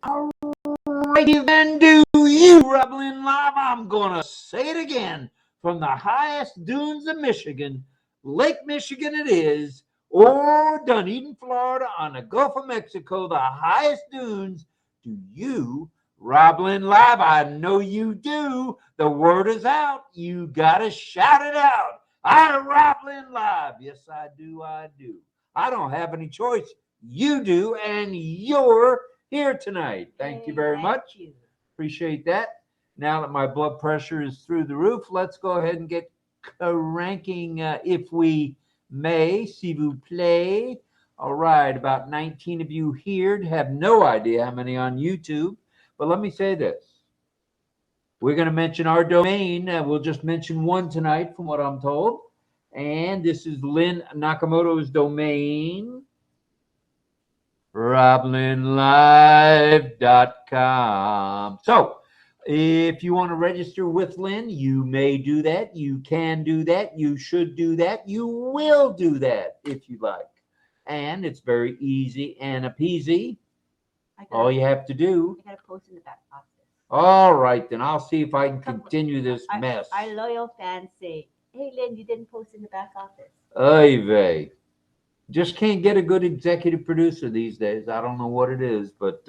All righty then, do you, RobLynn Live? I'm going to say it again. From the highest dunes of Michigan, Lake Michigan it is, or Dunedin, Florida, on the Gulf of Mexico, the highest dunes. Do you, RobLynn Live? I know you do. The word is out. You got to shout it out. I RobLynn Live. Yes, I do. I do. I don't have any choice. You do, and you're here tonight. Thank you very much. Appreciate that. Now that my blood pressure is through the roof, let's go ahead and get ranking, if we may. S'il vous plaît. All right, about 19 of you here have no idea how many on YouTube. But let me say this. We're going to mention our domain. We'll just mention one tonight from what I'm told. And this is Lynn Nakamoto's domain. RobLynnLive.com. So if you want to register with Lynn, you may do that. You can do that. You should do that. You will do that if you like. And it's very easy and peasy. All you have to do. I got to post in the back office. All right, then I'll see if I can continue this mess. Our loyal fans say, hey, Lynn, you didn't post in the back office. Oy vey. Just can't get a good executive producer these days. I don't know what it is, but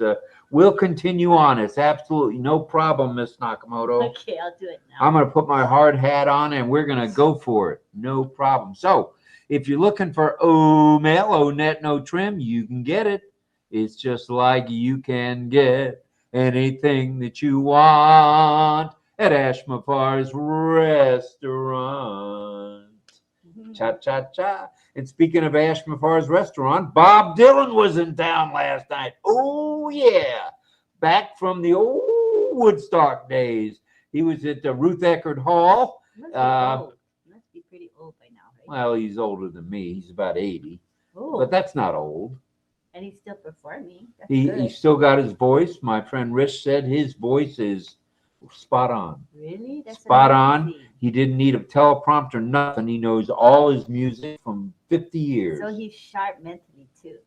we'll continue on. It's absolutely no problem, Miss Nakamoto. Okay, I'll do it now. I'm going to put my hard hat on, and we're going to go for it. No problem. So if you're looking for O-Mail, O-Net, No Trim, you can get it. It's just like you can get anything that you want at Ashmafar's restaurant. Cha-cha-cha. And speaking of Ashmafar's restaurant, Bob Dylan was in town last night. Oh, yeah. Back from the old Woodstock days. He was at the Ruth Eckerd Hall. Must be pretty old by now, right? Well, he's older than me. He's about 80. Oh. But that's not old. And he's still performing. He still got his voice. My friend Rich said his voice is spot on. Really? That's spot amazing. on. He didn't need a teleprompter, nothing. He knows all his music from 50 years. So he's sharp mentally too.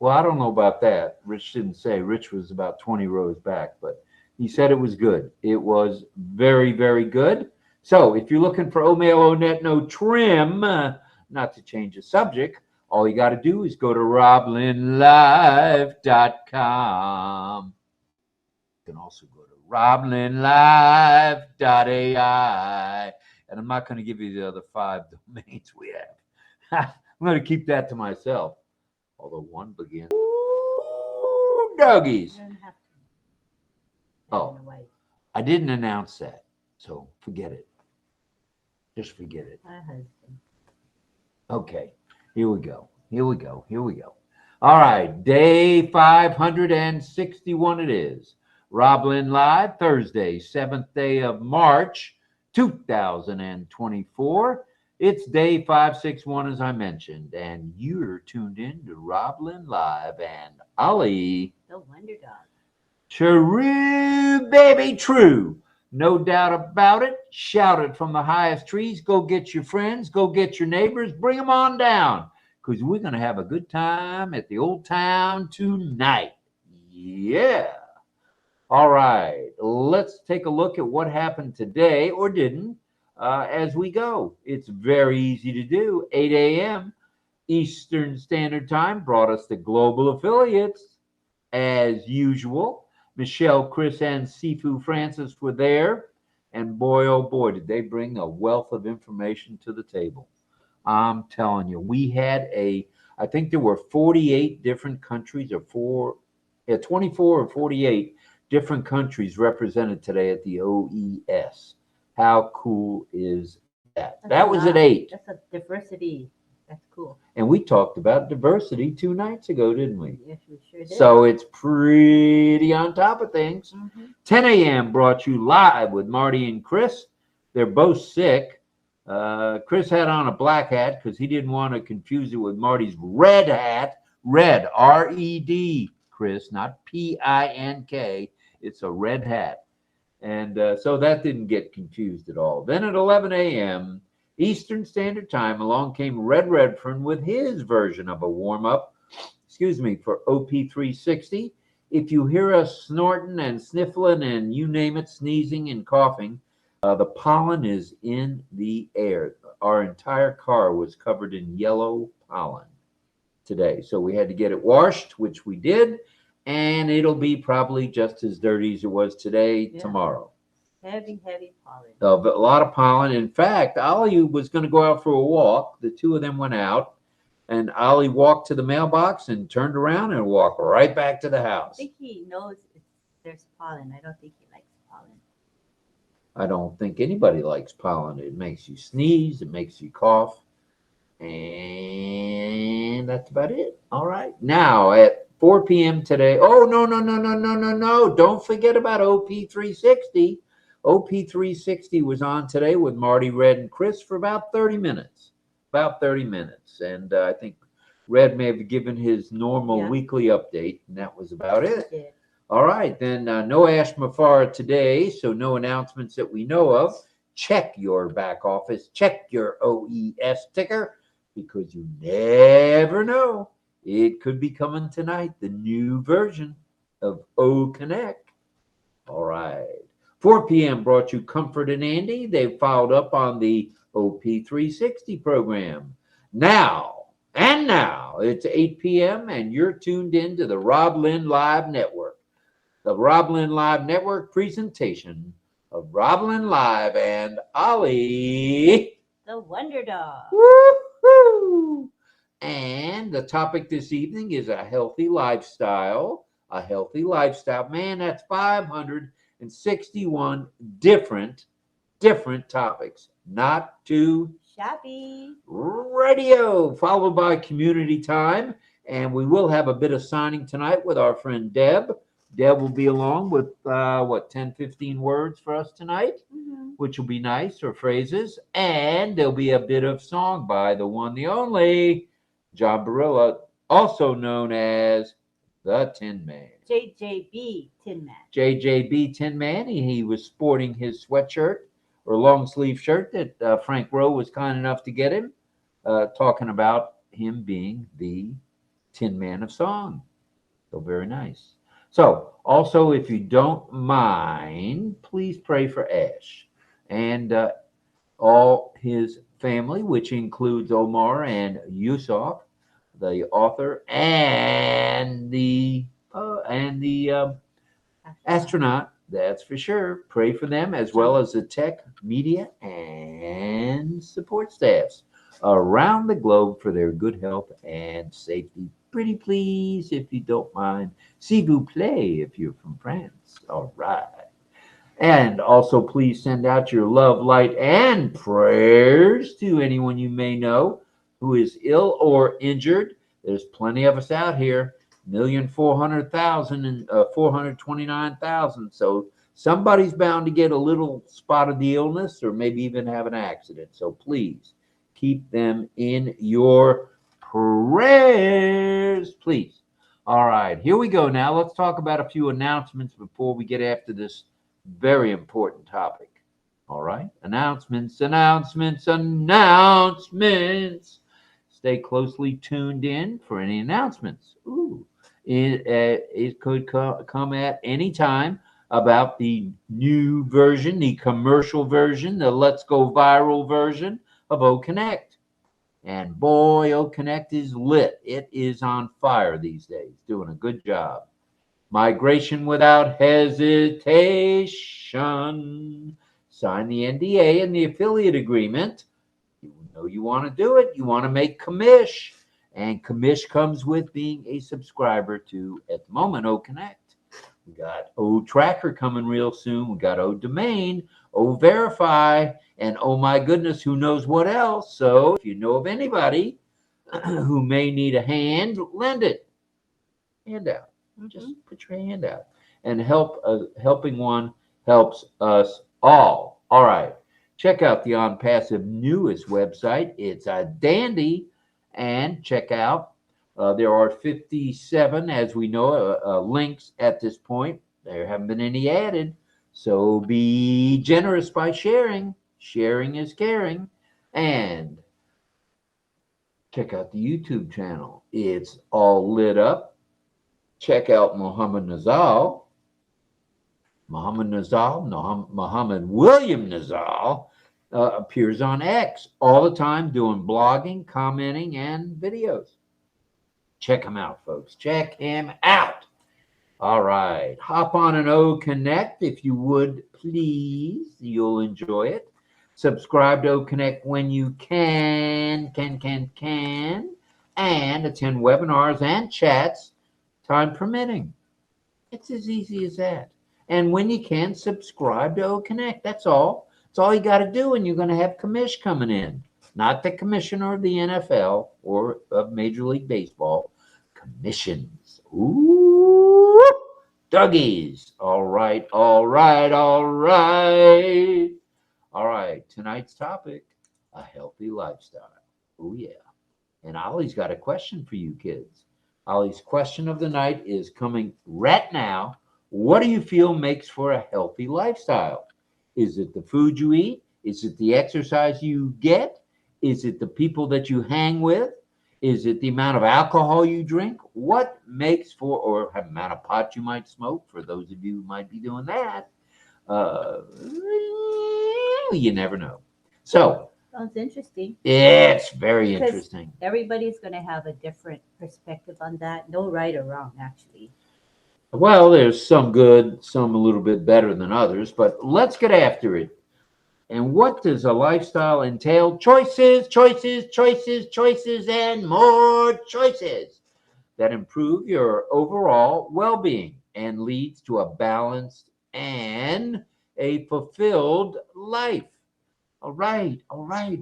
Well, I don't know about that. Rich didn't say. Rich was about 20 rows back, but he said it was good. It was very, very good. So if you're looking for O-Mail, O-Net, No Trim, not to change the subject, all you got to do is go to RobLynnLive.com. You can also go to RobLynnLive.ai. And I'm not going to give you the other 5 domains we have. I'm going to keep that to myself. Although one begins. Ooh, doggies. Oh, I didn't announce that. So forget it. Just forget it. Okay. Here we go. All right. Day 561 it is. RobLynn Live, Thursday, 7th day of March, 2024. It's day 561, as I mentioned, and you're tuned in to RobLynn Live and Ollie. The Wonder Dog. True, baby, true. No doubt about it. Shout it from the highest trees. Go get your friends. Go get your neighbors. Bring them on down, because we're going to have a good time at the old town tonight. Yeah. All right. Let's take a look at what happened today, or didn't, as we go. It's very easy to do. 8 a.m. Eastern Standard Time brought us the global affiliates. As usual, Michelle, Chris, and Sifu Francis were there. And boy, oh boy, did they bring a wealth of information to the table. I'm telling you, we had I think there were 48 different countries, or 24 or 48 different countries represented today at the OES. How cool is that? That was at 8. That's a diversity. That's cool. And we talked about diversity 2 nights ago, didn't we? Yes, we sure did. So it's pretty on top of things. 10 a.m. brought you live with Marty and Chris. They're both sick. Chris had on a black hat because he didn't want to confuse it with Marty's red hat. Red, R-E-D, Chris, not P-I-N-K. It's a red hat. And so that didn't get confused at all. Then at 11 a.m., Eastern Standard Time, along came Red Redfern with his version of a warm-up, for OP360. if you hear us snorting and sniffling and you name it, sneezing and coughing, the pollen is in the air. Our entire car was covered in yellow pollen today. So we had to get it washed, which we did, and it'll be probably just as dirty as it was today, tomorrow. Heavy pollen. A lot of pollen. In fact, Ollie was going to go out for a walk. The two of them went out, and Ollie walked to the mailbox and turned around and walked right back to the I house. think he knows there's pollen. I don't think he likes pollen. I don't think anybody likes pollen. It makes you sneeze, it makes you cough, and that's about it. All right. Now at 4 p.m. today. Oh, no. Don't forget about OP360. OP360 was on today with Marty, Red, and Chris for about 30 minutes. And I think Red may have given his normal weekly update, and that was about it. All right, then no Ash Mafara today, so no announcements that we know of. Check your back office, check your OES ticker, because you never know. It could be coming tonight, the new version of OConnect. All right. 4 p.m. brought you Comfort and Andy. They followed up on the OP360 program. Now, it's 8 p.m. and you're tuned in to the RobLynn Live Network. The RobLynn Live Network presentation of RobLynn Live and Ollie, the Wonder Dog. Woo-hoo! And the topic this evening is a healthy lifestyle. A healthy lifestyle. Man, that's 561 different topics. Not too shabby. Radio, followed by community time. And we will have a bit of signing tonight with our friend Deb. Deb will be along with 10, 15 words for us tonight, which will be nice, or phrases. And there'll be a bit of song by the one, the only John Barilla, also known as the Tin Man. JJB Tin Man. JJB Tin Man. He was sporting his sweatshirt or long sleeve shirt that Frank Rowe was kind enough to get him, talking about him being the Tin Man of song. So very nice. So also, if you don't mind, please pray for Ash and all his family, which includes Omar and Yusuf, the author, and the astronaut. That's for sure. Pray for them, as well as the tech, media, and support staffs around the globe for their good health and safety. Pretty please, if you don't mind. S'il vous plaît, if you're from France. All right. And also, please send out your love, light, and prayers to anyone you may know who is ill or injured. There's plenty of us out here. 1,400,000 and 429,000. So somebody's bound to get a little spot of the illness, or maybe even have an accident. So please keep them in your prayers, please. All right, here we go. Now let's talk about a few announcements before we get after this very important topic. All right, announcements. Stay closely tuned in for any announcements. It could come at any time about the new version, the commercial version, the Let's Go Viral version of OConnect. And boy, OConnect is lit. It is on fire these days, doing a good job. Migration without hesitation. Sign the NDA and the affiliate agreement. You know you want to do it. You want to make commish. And commish comes with being a subscriber to, at the moment, OConnect. We got O-Tracker coming real soon. We got O-Domain, O-Verify, and oh my goodness, who knows what else. So if you know of anybody who may need a hand, lend it. Hand out. Just put your hand out. And helping one helps us all. All right. Check out the OnPassive newest website. It's a dandy. And check out, there are 57, as we know, links at this point. There haven't been any added. So be generous by sharing. Sharing is caring. And check out the YouTube channel. It's all lit up. check out Muhammad William Nazal, appears on X all the time doing blogging, commenting, and videos. Check him out, folks. Check him out. All right. Hop on an OConnect if you would, please. You'll enjoy it. Subscribe to OConnect when you can, and attend webinars and chats, time permitting. It's as easy as that. And when you can, subscribe to OConnect. That's all. That's all you got to do, and you're going to have commish coming in. Not the commissioner of the NFL or of Major League Baseball. Commissions. Ooh, Dougie's. All right. Tonight's topic, a healthy lifestyle. Oh, yeah. And Ollie's got a question for you kids. Ollie's question of the night is coming right now. What do you feel makes for a healthy lifestyle? Is it the food you eat? Is it the exercise you get? Is it the people that you hang with? Is it the amount of alcohol you drink? What makes for, or the amount of pot you might smoke, for those of you who might be doing that? You never know. So, sounds interesting. It's very interesting. Everybody's going to have a different perspective on that. No right or wrong, actually. Well, there's some good, some a little bit better than others, but let's get after it. And what does a lifestyle entail? Choices, and more choices that improve your overall well-being and leads to a balanced and a fulfilled life. All right.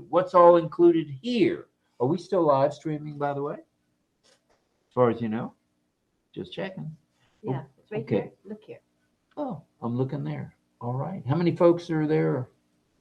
What's all included here? Are we still live streaming, by the way? As far as you know? Just checking. Yeah, it's right here. Look here. Oh, I'm looking there. All right. How many folks are there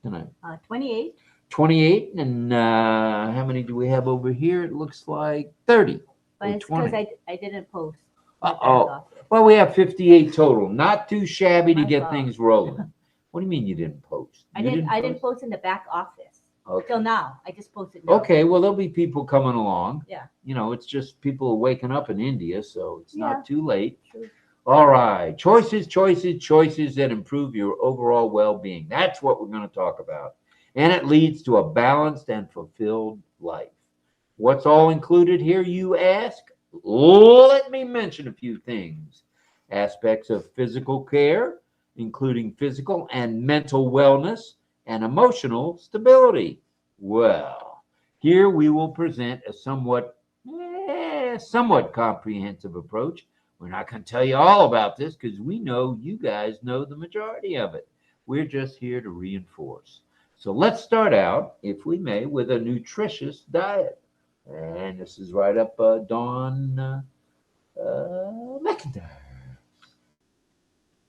tonight? 28. 28. And how many do we have over here? It looks like 30. But it's because I didn't post. Well, we have 58 total. Not too shabby to get fault. things rolling. What do you mean you didn't post? I didn't post in the back office. Okay. Till now. I just posted now. Okay, well, there'll be people coming along. Yeah. You know, it's just people are waking up in India, so it's not too late. True. All right. Choices that improve your overall well-being. That's what we're going to talk about. And it leads to a balanced and fulfilled life. What's all included here, you ask? Let me mention a few things. Aspects of physical care, including physical and mental wellness and emotional stability. Well, here we will present a somewhat comprehensive approach. We're not going to tell you all about this because we know you guys know the majority of it. We're just here to reinforce. So let's start out, if we may, with a nutritious diet. And this is right up Dawn McIntyre.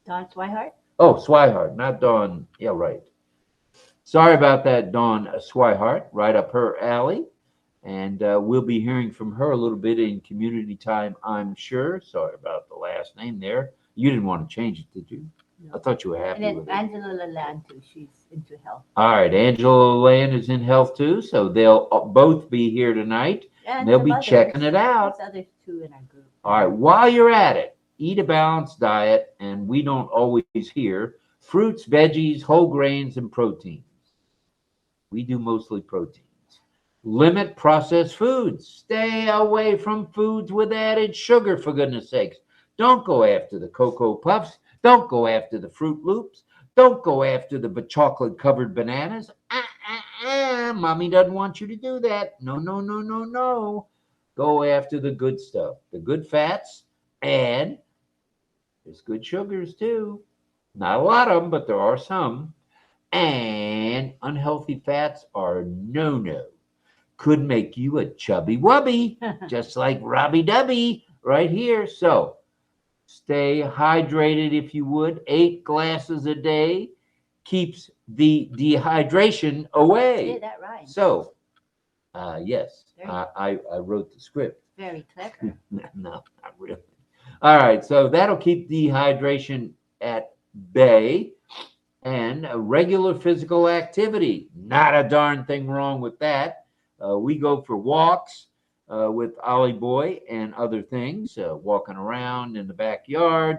Dawn Swihart? Oh, Swihart, not Dawn. Yeah, right. Sorry about that, Dawn Swihart, right up her alley. And we'll be hearing from her a little bit in community time, I'm sure. Sorry about the last name there. You didn't want to change it, did you? No. I thought you were happy with it. And then Angela Lalande, too. She's into health. All right. Angela Lalande is in health, too. So they'll both be here tonight. And they'll be checking it out. There's others, too, in our group. All right. While you're at it, eat a balanced diet. And we don't always hear fruits, veggies, whole grains, and proteins. We do mostly proteins. Limit processed foods. Stay away from foods with added sugar, for goodness sakes. Don't go after the Cocoa Puffs. Don't go after the Fruit Loops. Don't go after the chocolate-covered bananas. Mommy doesn't want you to do that. No. Go after the good stuff, the good fats, and there's good sugars, too. Not a lot of them, but there are some. And unhealthy fats are no-no. Could make you a chubby wubby, just like Robbie Dubby right here. So stay hydrated if you would. 8 glasses a day keeps the dehydration away. Yeah, that right. So, yes, I wrote the script. Very clever. No, not really. All right, so that'll keep dehydration at bay. And a regular physical activity. Not a darn thing wrong with that. We go for walks. with Ollie Boy and other things, walking around in the backyard.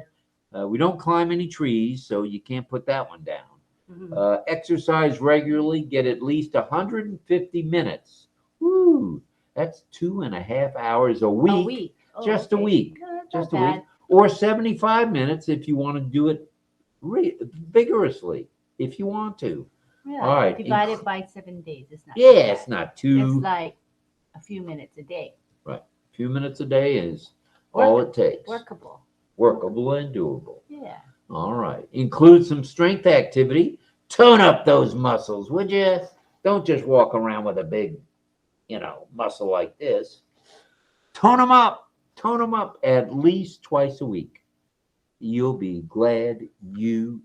We don't climb any trees, so you can't put that one down. Exercise regularly, get at least 150 minutes. Woo, that's 2.5 hours a week. A week. Oh, Just okay. a week. No, that's Just not a bad. week. Or 75 minutes if you want to do it vigorously, if you want to. Yeah. All right. Divided by 7 days. It's not. Yeah, too bad. it's not too. It's like a few minutes a day. Right. A few minutes a day is all it takes. Workable. Workable and doable. Yeah. All right. Include some strength activity. Tone up those muscles, would you? Don't just walk around with a big, muscle like this. Tone them up. Tone them up at least twice a week. You'll be glad you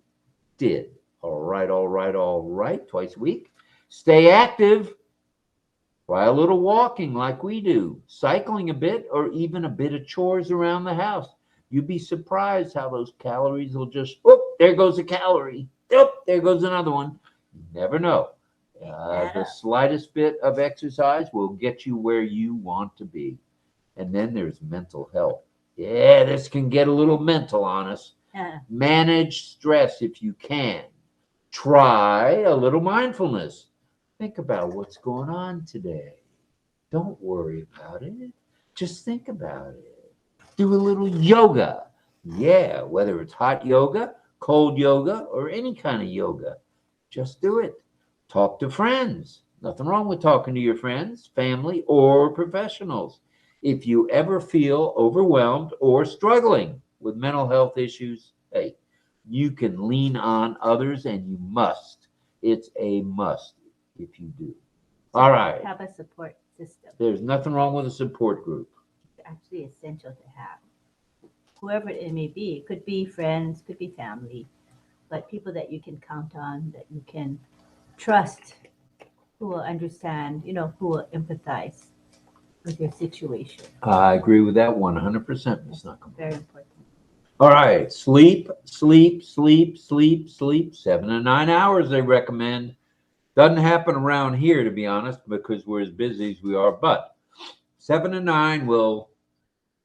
did. All right, all right, all right. Twice a week. Stay active. Try a little walking like we do, cycling a bit, or even a bit of chores around the house. You'd be surprised how those calories will just, there goes a calorie. There goes another one. You never know. The slightest bit of exercise will get you where you want to be. And then there's mental health. Yeah, this can get a little mental on us. Manage stress if you can. Try a little mindfulness. Think about what's going on today. Don't worry about it. Just think about it. Do a little yoga. Yeah, whether it's hot yoga, cold yoga, or any kind of yoga. Just do it. Talk to friends. Nothing wrong with talking to your friends, family, or professionals. If you ever feel overwhelmed or struggling with mental health issues, hey, you can lean on others, and you must. It's a must if you do. All right. Have a support system. There's nothing wrong with a support group. It's actually essential to have. Whoever it may be, it could be friends, could be family, but people that you can count on, that you can trust, who will understand, who will empathize with your situation. I agree with that 100%, Ms. Knuckle. Very important. All right. Sleep, sleep, sleep, sleep, sleep. 7 to 9 hours, they recommend. Doesn't happen around here, to be honest, because we're as busy as we are, but 7 to 9 will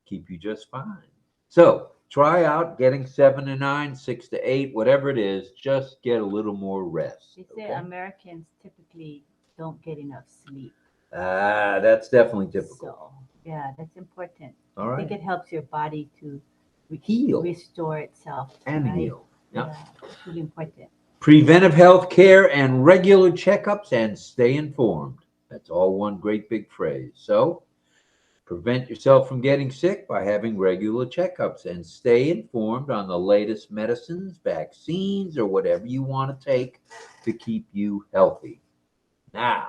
keep you just fine. So try out getting 7 to 9, 6 to 8, whatever it is, just get a little more rest. They say Americans typically don't get enough sleep. That's definitely typical. So, yeah, that's important. All right. I think it helps your body to Heal. restore itself. And right? heal. Yeah, it's really important. Preventive health care and regular checkups, and stay informed. That's all one great big phrase. So prevent yourself from getting sick by having regular checkups, and stay informed on the latest medicines, vaccines, or whatever you want to take to keep you healthy. Now,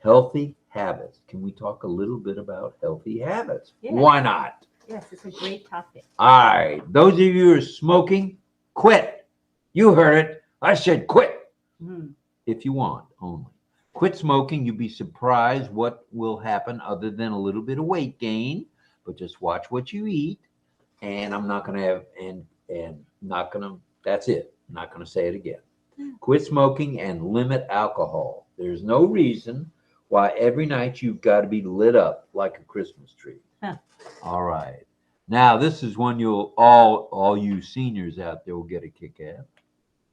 healthy habits. Can we talk a little bit about healthy habits? Yeah. Why not? Yes, it's a great topic. All right. Those of you who are smoking, quit. You heard it. I said quit. If you want only. Quit smoking. You'd be surprised what will happen other than a little bit of weight gain. But just watch what you eat. And I'm not going to have, and not going to, that's it. I'm not going to say it again. Quit smoking and limit alcohol. There's no reason why every night you've got to be lit up like a Christmas tree. All right. Now, this is one you'll all you seniors out there will get a kick at.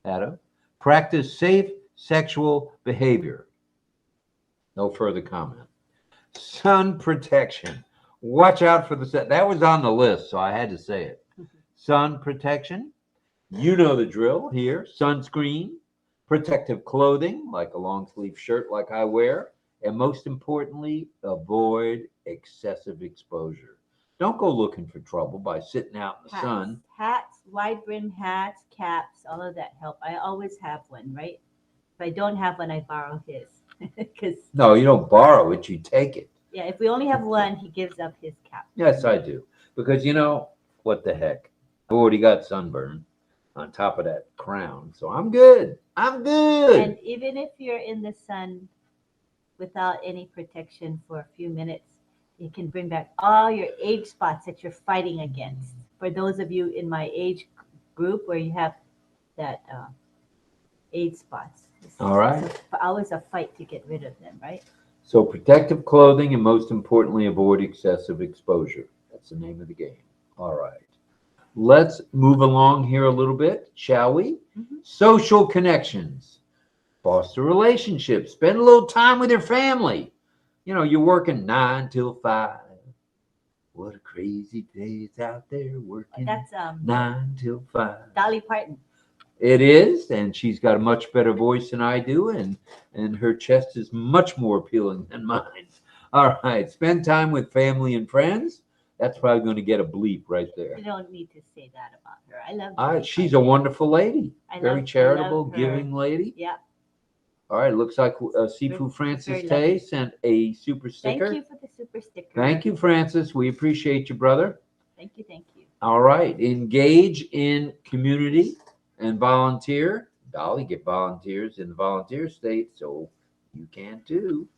Adam, practice safe sexual behavior. No further comment. Sun protection. Watch out for the sun. That was on the list, so I had to say it. Sun protection. You know the drill here. Sunscreen, protective clothing, like a long sleeve shirt like I wear, and most importantly, avoid excessive exposure. Don't go looking for trouble by sitting out in the sun. Hats, wide brim hats, caps, all of that help. I always have one, right? If I don't have one, I borrow his. No, you don't borrow it, you take it. Yeah, if we only have one, he gives up his cap. Yes, I do. Because, what the heck? I've already got sunburn on top of that crown, so I'm good. I'm good. And even if you're in the sun without any protection for a few minutes, it can bring back all your age spots that you're fighting against. For those of you in my age group where you have that age spots. All right. It's always a fight to get rid of them, right? So protective clothing, and most importantly, avoid excessive exposure. That's the name of the game. All right. Let's move along here a little bit, shall we? Social connections. Foster relationships. Spend a little time with your family. You know, you're working 9 till 5. What a crazy day it's out there working. That's 9 till 5. Dolly Parton. It is, and she's got a much better voice than I do, and her chest is much more appealing than mine. All right, spend time with family and friends. That's probably going to get a bleep right there. You don't need to say that about her. I love her. She's a wonderful lady. Very charitable, love her. giving lady. Yeah. All right, looks like Sifu Francis Tay sent a super sticker. Thank you for the super sticker. Thank you, Francis. We appreciate you, brother. Thank you, thank you. All right, engage in community and volunteer. Dolly, get volunteers in the volunteer state, so you can too.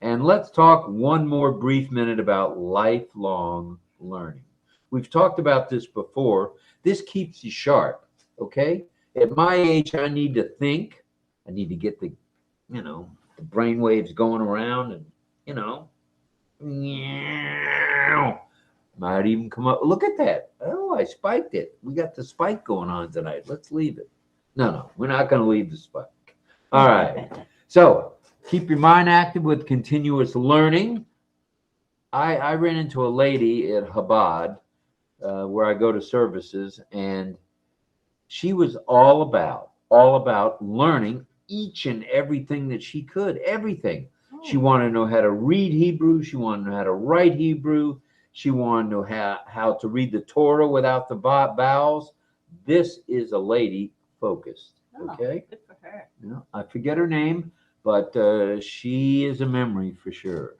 And let's talk one more brief minute about lifelong learning. We've talked about this before. This keeps you sharp, okay? At my age, I need to think. I need to get the brain waves going around, and, might even come up. Look at that. Oh, I spiked it. We got the spike going on tonight. Let's leave it. No, we're not going to leave the spike. All right. So keep your mind active with continuous learning. I ran into a lady at Chabad where I go to services, and she was all about learning each and everything that she could, everything. She wanted to know how to read Hebrew. She wanted to know how to write Hebrew. She wanted to know how to read the Torah without the vowels. This is a lady focused. Okay. Good for her. I forget her name, but she is a memory for sure.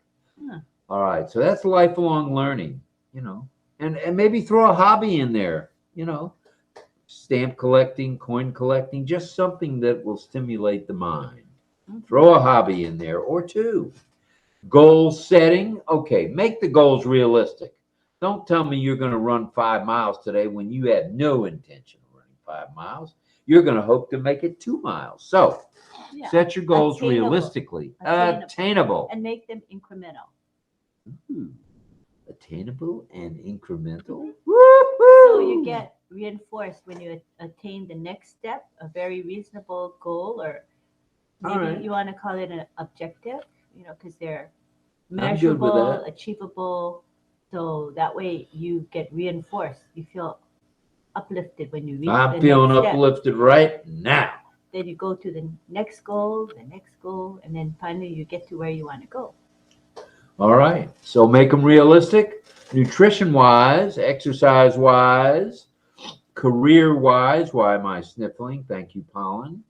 All right. So that's lifelong learning, and maybe throw a hobby in there, stamp collecting, coin collecting, just something that will stimulate the mind. Throw a hobby in there or two. Goal setting. Okay, make the goals realistic. Don't tell me you're going to run 5 miles today when you had no intention of running 5 miles. You're going to hope to make it 2 miles. So set your goals realistically. Attainable. And make them incremental. Attainable and incremental. So you get reinforced when you attain the next step, a very reasonable goal, or maybe you want to call it an objective, because they're measurable, achievable. So that way you get reinforced. You feel uplifted when you reach I'm feeling uplifted right now. Then you go to the next goal, and then finally you get to where you want to go. All right. So make them realistic, nutrition-wise, exercise-wise, career-wise. Why am I sniffling? Thank you, Pollen.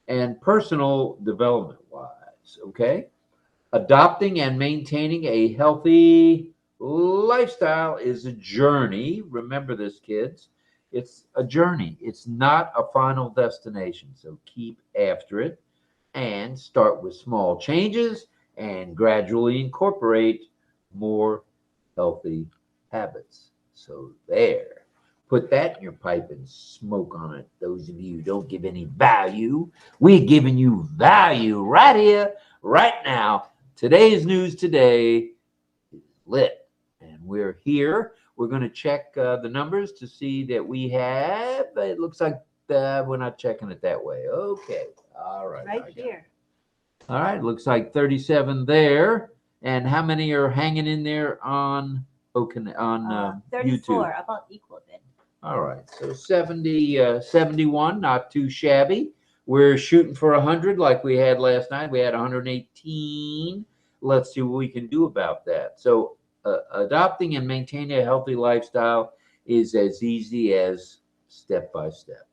And personal development-wise, okay? Adopting and maintaining a healthy lifestyle is a journey. Remember this, kids. It's a journey. It's not a final destination. So keep after it and start with small changes and gradually incorporate more healthy habits. So there. Put that in your pipe and smoke on it. Those of you who don't give any value, we're giving you value right here, right now. Today's news today is lit. And we're here. We're going to check the numbers to see that we have. It looks like we're not checking it that way. Okay. All right. Right here. All right. Looks like 37 there. And how many are hanging in there on OConnect, 34, YouTube? about equal then. All right. So 71, not too shabby. We're shooting for 100 like we had last night. We had 118. Let's see what we can do about that. So adopting and maintaining a healthy lifestyle is as easy as step by step.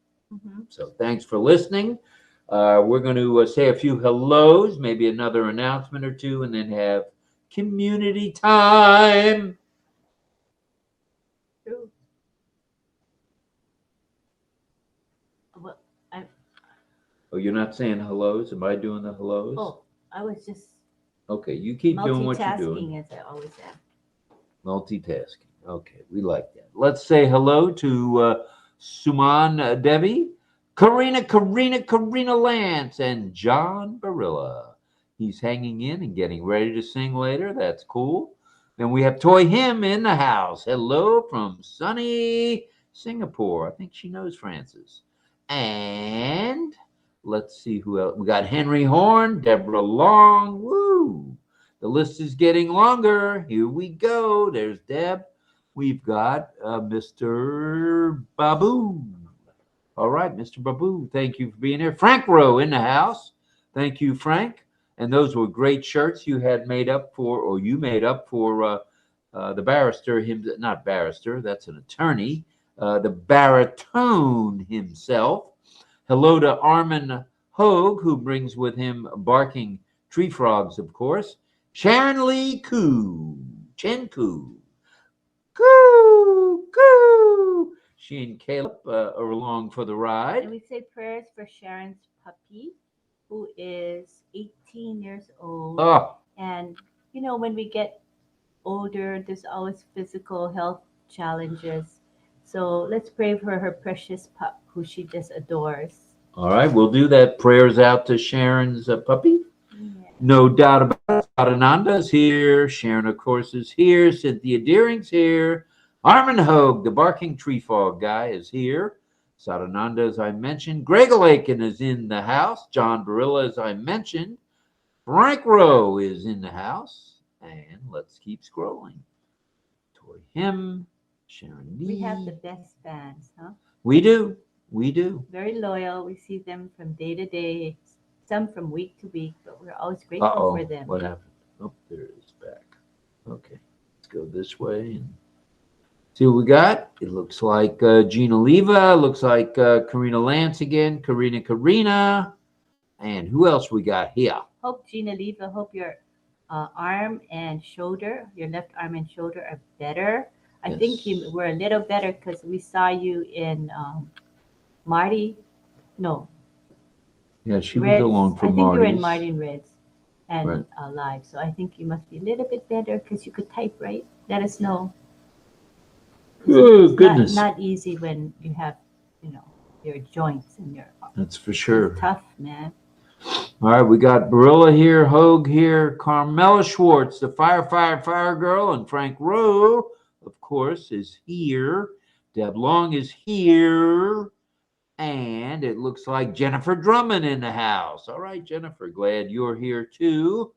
So thanks for listening. We're going to say a few hellos, maybe another announcement or two, and then have community time. Well, Oh, you're not saying hellos? Am I doing the hellos? Oh, I was just Okay, you keep doing what you're doing. multitasking as I always am. Multitasking. Okay, we like that. Let's say hello to Suman Devi, Karina Lance, and John Barilla. He's hanging in and getting ready to sing later. That's cool. Then we have Toy Him in the house. Hello from sunny Singapore. I think she knows Francis. And let's see who else. We got Henry Horn, Deborah Long. Woo! The list is getting longer. Here we go. There's Deb. We've got Mr. Babu. All right, Mr. Babu, thank you for being here. Frank Rowe in the house. Thank you, Frank. And those were great shirts you had made up for, or you made up for the barrister, not barrister, that's an attorney, the baritone himself. Hello to Armin Hogue, who brings with him barking tree frogs, of course. Sharon Lee Chen Koo. Coo, coo. She and Caleb are along for the ride. And we say prayers for Sharon's puppy, who is 18 years old. Oh, And, you know, when we get older, there's always physical health challenges. So let's pray for her precious pup, who she just adores. all right, we'll do that. Prayers out to Sharon's puppy. Yeah. No doubt about it. Sadananda's here. Sharon, of course, is here. Cynthia Deering's here. Armin Hogue, the barking tree frog guy, is here. Sadananda, as I mentioned. Greg Lakin is in the house. John Barilla, as I mentioned. Frank Rowe is in the house. And let's keep scrolling. Tori Him, Sharon Lee. We have the best fans, huh? We do. We do. Very loyal. We see them from day to day, some from week to week, but we're always grateful Uh-oh. for them. What happened? Oh, there it is back. Okay. Let's go this way and see what we got. It looks like Gina Leva. Looks like Karina Lance again. Karina. And who else we got here? Hope, Gina Leva, hope your arm and shoulder, your left arm and shoulder are better. I Yes. think you were a little better because we saw you in Marty. No, Yeah, she was Reds. along for I think you were in Marty's. Marty and Reds and Right. live. So I think you must be a little bit better because you could type, right? Let us know. Oh, It's goodness. not easy when you have, you know, your joints and your That's for sure. It's tough, man. All right, we got Barilla here, Hogue here, Carmela Schwartz, the fire girl, and Frank Rowe, of course, is here. Deb Long is here. And it looks like Jennifer Drummond in the house. All right, Jennifer, glad you're here too.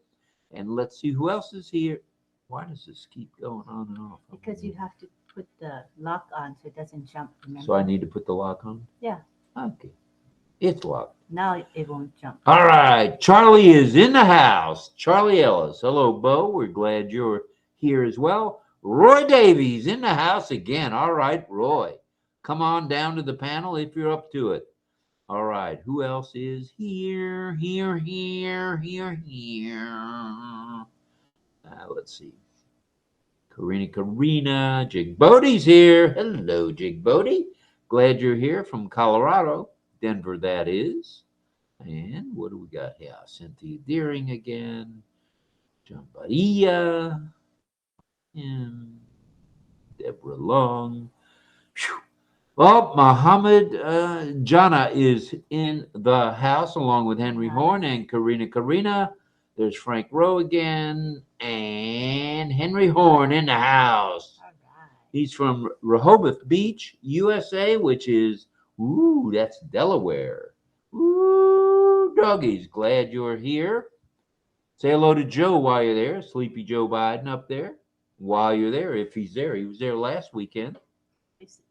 And let's see who else is here. Why does this keep going on and off? Because you have to put the lock on so it doesn't jump. Remember? So I need to put the lock on? Yeah. Okay. It's locked. Now it won't jump. All right. Charlie is in the house. Charlie Ellis. Hello, Bo. We're glad you're here as well. Roy Davies in the house again. All right, Roy. Come on down to the panel if you're up to it. All right. Who else is here? Let's see. Karina. Jig Bodie's here. Hello, Jig Bodie. Glad you're here from Colorado. Denver, that is. And what do we got here? Cynthia Deering again. John Bahia. And Deborah Long. Whew. Well, Mohammed Jana is in the house along with Henry Horn and Karina. There's Frank Rowe again and Henry Horn in the house. All right. He's from Rehoboth Beach, USA, which is, that's Delaware. Ooh, doggies, glad you're here. Say hello to Joe while you're there, Sleepy Joe Biden up there. While you're there, if he's there. He was there last weekend.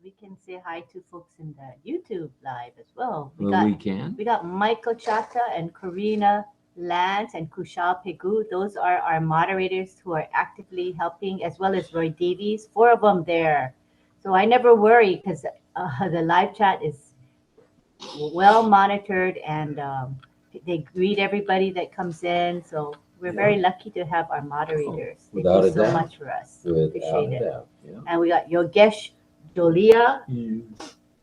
We can say hi to folks in the YouTube live as well. We can. We got Michael Chata and Karina Lance and Kushal Pegu. Those are our moderators who are actively helping, as well as Roy Davies. 4 of them there. So I never worry because the live chat is well monitored and they greet everybody that comes in. So we're very lucky to have our moderators. They Without do a so doubt. much for us. Without Appreciate a it. doubt, yeah. And we got Yogesh Jolia.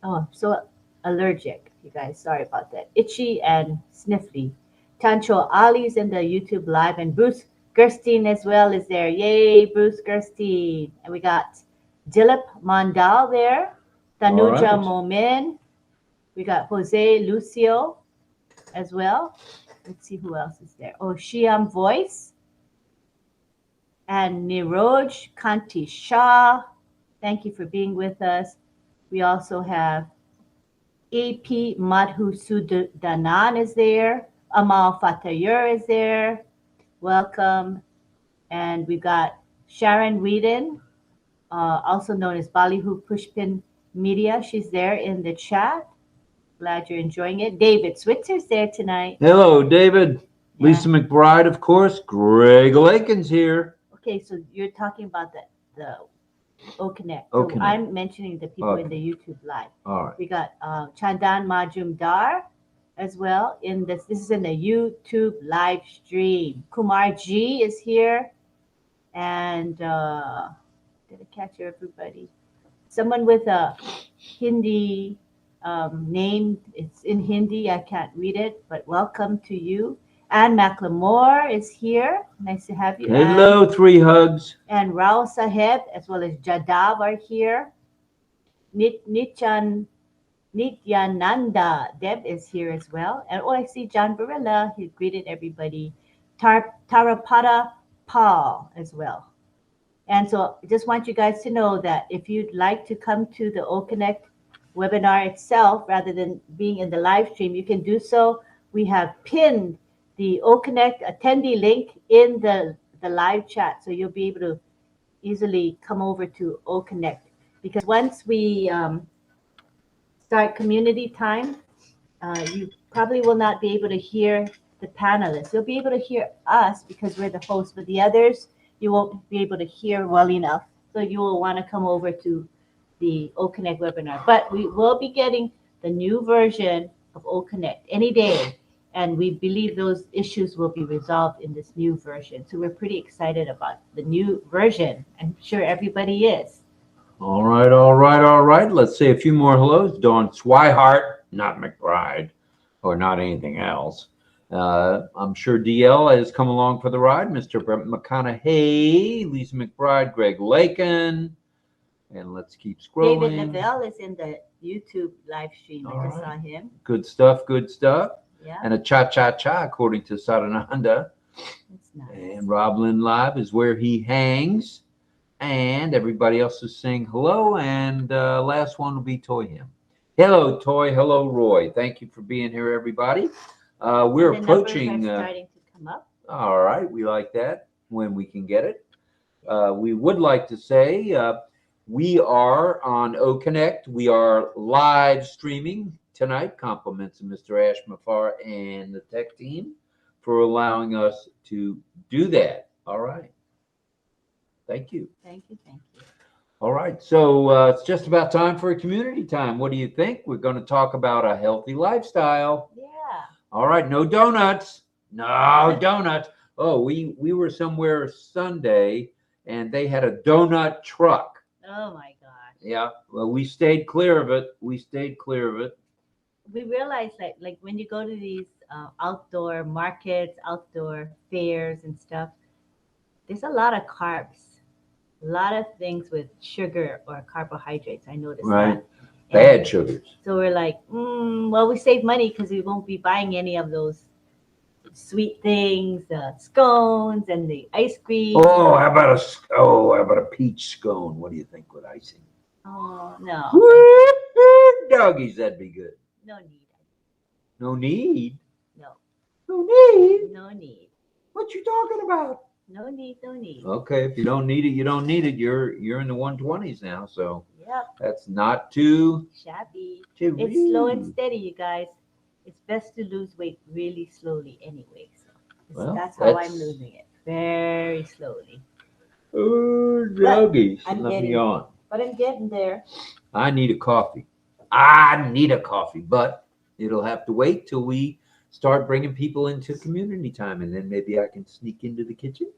Oh, I'm so allergic, you guys. Sorry about that. Itchy and sniffly. Tancho Ali's in the YouTube live, and Bruce Gerstein as well is there. Yay, Bruce Gerstein. And we got Dilip Mandal there. Tanuja All right. Momin. We got Jose Lucio as well. let's see who else is there. Oh, Shyam Voice and Niroj Kanti Shah. Thank you for being with us. We also have AP Madhusudanan is there. Amal Fatayur is there. Welcome. And we've got Sharon Whedon, also known as Ballyhoo Pushpin Media. She's there in the chat. Glad you're enjoying it. David Switzer's there tonight. Hello, David. Yeah. Lisa McBride, of course. Greg Lakin's here. Okay, so you're talking about the OConnect. OConnect. So I'm mentioning the people in the YouTube live. All right. We got Chandan Majumdar as well in this. This is in the YouTube live stream. Kumar G is here, and did I catch everybody? Someone with a Hindi name. It's in Hindi. I can't read it, but welcome to you. Anne McLemore is here. Nice to have you. Hello, Anne. 3 hugs. And Rao Saheb as well as Jadav are here. Nityananda Deb is here as well. And I see John Barilla. He greeted everybody. Tarapada Paul as well. And so I just want you guys to know that if you'd like to come to the OConnect webinar itself, rather than being in the live stream, you can do so. We have pinned the OConnect attendee link in the live chat. So you'll be able to easily come over to OConnect. Because once we start community time, you probably will not be able to hear the panelists. You'll be able to hear us because we're the hosts, but the others, you won't be able to hear well enough. So you will want to come over to the OConnect webinar. But we will be getting the new version of OConnect any day. And we believe those issues will be resolved in this new version. So we're pretty excited about the new version. I'm sure everybody is. All right, all right, all right. Let's say a few more hellos. Dawn Swihart, not McBride, or not anything else. I'm sure DL has come along for the ride. Mr. Brent McConaughey, Lisa McBride, Greg Lakin. And let's keep scrolling. David Lavelle is in the YouTube live stream. I just saw him. Good stuff, good stuff. Yeah. And a cha-cha-cha, according to Sadananda. That's nice. And RobLynn Live is where he hangs. And everybody else is saying hello. And last one will be Toy Him. Hello, Toy. Hello, Roy. Thank you for being here, everybody. We're approaching. The numbers are starting to come up. All right. We like that when we can get it. We would like to say we are on OConnect. We are live streaming tonight. Compliments to Mr. Ash Mafar and the tech team for allowing us to do that. All right. Thank you. Thank you. Thank you. All right. So it's just about time for a community time. What do you think? We're going to talk about a healthy lifestyle. Yeah. All right. No donuts. No donuts. Oh, we were somewhere Sunday and they had a donut truck. Oh my gosh. Yeah. Well, we stayed clear of it. We stayed clear of it. We realized that, like, when you go to these outdoor markets, outdoor fairs and stuff, there's a lot of carbs, a lot of things with sugar or carbohydrates. I noticed Right. that. Bad sugars. So we're like, well, we save money because we won't be buying any of those sweet things, the scones and the ice cream. Oh, how about a peach scone? What do you think with icing? Oh, no. Doggies, that'd be good. No need. No need. No. No need. No need. What you talking about? No need. No need. Okay, if you don't need it, you don't need it. You're in the 120s now, so Yep. that's not too Shabby. too It's slow and steady, you guys. It's best to lose weight really slowly anyway. So Well, that's how I'm that's- losing it. Very slowly. Oh, doggies. I'm Let me getting- on. But I'm getting there. I need a coffee. I need a coffee, but it'll have to wait till we start bringing people into community time, and then maybe I can sneak into the kitchen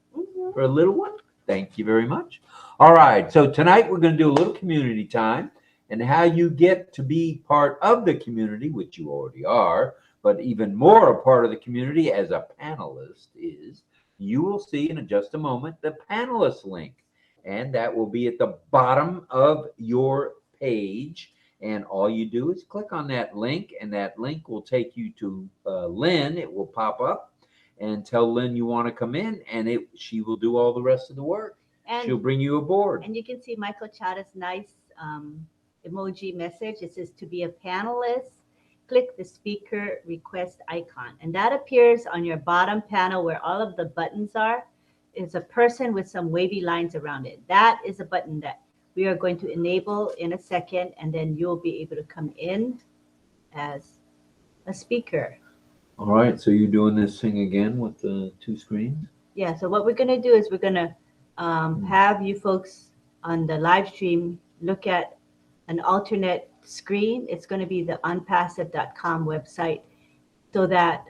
for a little one. Thank you very much. All right, so tonight we're going to do a little community time, and how you get to be part of the community, which you already are, but even more a part of the community as a panelist is, you will see in just a moment the panelist link, and that will be at the bottom of your page. And all you do is click on that link, and that link will take you to Lynn. It will pop up, and tell Lynn you want to come in, and she will do all the rest of the work. And she'll bring you aboard. And you can see Michael Chada's nice emoji message. It says to be a panelist, click the speaker request icon. And that appears on your bottom panel where all of the buttons are. Is a person with some wavy lines around it. That is a button that we are going to enable in a second, and then you'll be able to come in as a speaker. All right, so you're doing this thing again with the two screens? Yeah, so what we're going to do is we're going to have you folks on the live stream look at an alternate screen. It's going to be the ONPASSIVE.com website, so that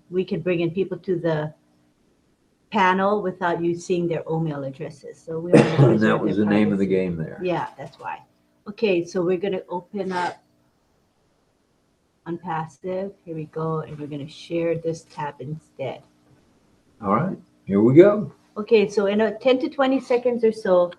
we can bring in people to the panel without you seeing their email addresses. So we want to and that was the name of the game there. Yeah, that's why. Okay, so we're going to open up ONPASSIVE. Here we go, and we're going to share this tab instead. All right, here we go. Okay, so in 10 to 20 seconds or so,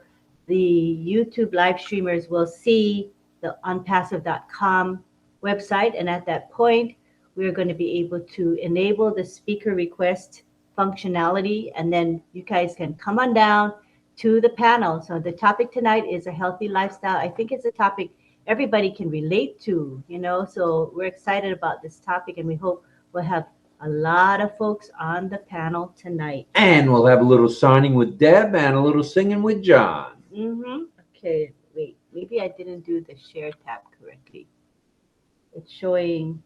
the YouTube live streamers will see the ONPASSIVE.com website, and at that point, we're going to be able to enable the speaker request functionality, and then you guys can come on down to the panel. So the topic tonight is a healthy lifestyle. I think it's a topic everybody can relate to, so we're excited about this topic, and we hope we'll have a lot of folks on the panel tonight. And we'll have a little signing with Deb and a little singing with John. Okay, wait, maybe I didn't do the share tab correctly. It's showing,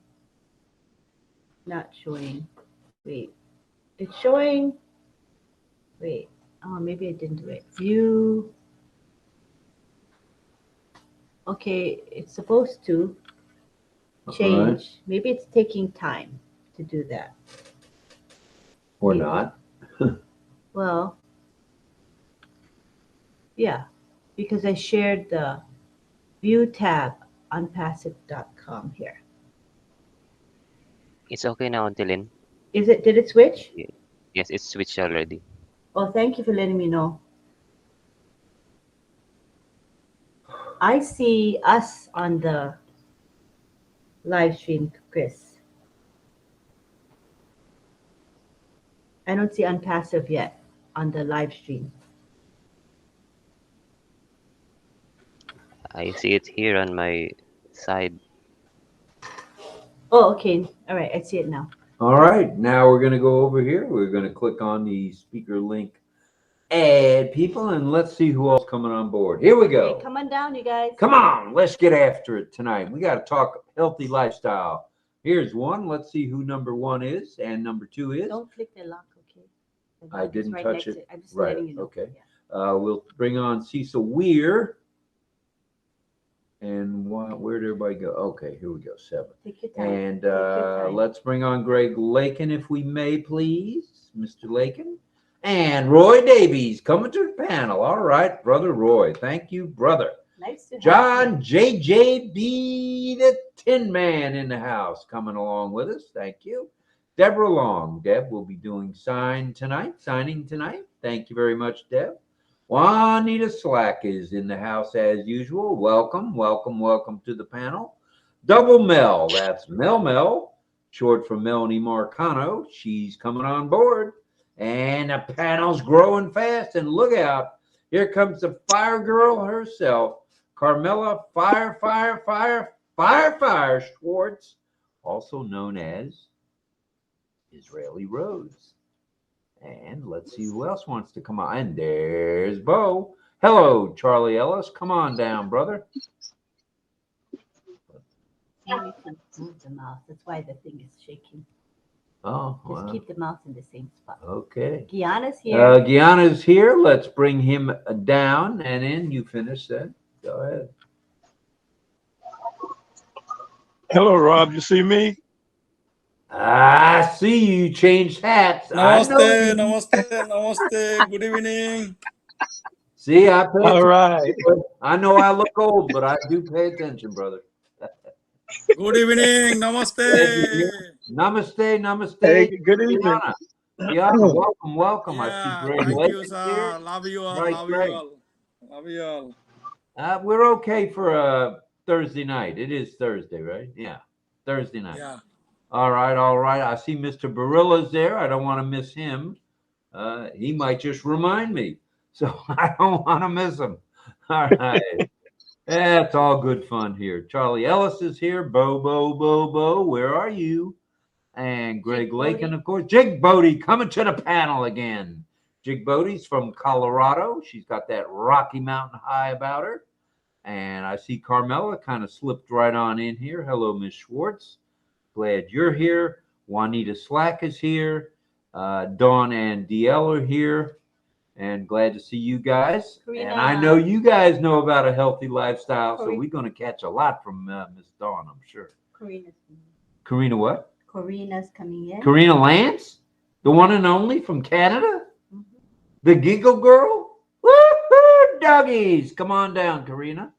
not showing, wait. It's showing, wait, oh, maybe I didn't do it. View. Okay, it's supposed to change. Right. Maybe it's taking time to do that. Or not. Well, yeah, because I shared the view tab on ONPASSIVE.com here. It's okay now, Auntie Lynn. Is it? Did it switch? Yes, it's switched already. Oh, thank you for letting me know. I see us on the live stream, Chris. I don't see ONPASSIVE yet on the live stream. I see it here on my side. Oh, okay. All right. I see it now. All right. Now we're going to go over here. We're going to click on the speaker link, add people, and let's see who else coming on board. Here we go. Okay, come on down, you guys. Come on. Let's get after it tonight. We got to talk healthy lifestyle. Here's one. Let's see who number one is and number two is. Don't click the lock, okay? The I lock is didn't right touch next it. to I'm just Right. letting you know. Okay. Yeah. We'll bring on Cecil Weir. And where did everybody go? Okay, here we go. 7. Take your time. And Take your time. let's bring on Greg Lakin, if we may, please. Mr. Lakin. And Roy Davies coming to the panel. All right, Brother Roy. Thank you, brother. Nice to have John JJB, the Tin Man in the house, coming along with us. Thank you. Deborah Long. Deb will be doing signing tonight. Thank you very much, Deb. Juanita Slack is in the house as usual. Welcome, welcome, welcome to the panel. Double Mel, that's Mel, short for Melanie Marcano. She's coming on board. And the panel's growing fast. And look out, here comes the fire girl herself, Carmela Fire Schwartz, also known as Israeli Rose. And let's see who else wants to come on. And there's Bo. Hello, Charlie Ellis. Come on down, brother. You need to move the mouse. That's why the thing is shaking. Oh, Just wow. keep the mouse in the same spot. Okay. Guyana's here. Guyana's here. Let's bring him down and in. You finish that. Go ahead. Hello, Rob. You see me? I see you changed hats. Namaste, namaste. Good evening. See, I pay All right. I know I look old, but I do pay attention, brother. Good evening. Namaste. Namaste. Hey, good evening. Guyana. Guyana, welcome. Yeah, I see Greg thank Lake you, is sir. here. Love you all. Right, Love Greg. you all. Love you all. We're okay for Thursday night. It is Thursday, right? Yeah, Thursday night. Yeah. All right, all right. I see Mr. Barilla's there. I don't want to miss him. He might just remind me, so I don't want to miss him. All right. That's all good fun here. Charlie Ellis is here. Bo, where are you? And Greg Lake, and of course, Jig Bodie coming to the panel again. Jig Bodie's from Colorado. She's got that Rocky Mountain high about her. And I see Carmela kind of slipped right on in here. Hello, Miss Schwartz. Glad you're here. Juanita Slack is here. Dawn and DL are here. And glad to see you guys. Karina. And I know you guys know about a healthy lifestyle, so we're going to catch a lot from Miss Dawn, I'm sure. Karina what? Karina's coming in. Karina Lance? The one and only from Canada? Mhm. The Giggle Girl? Woo-hoo, doggies. Come on down, Karina.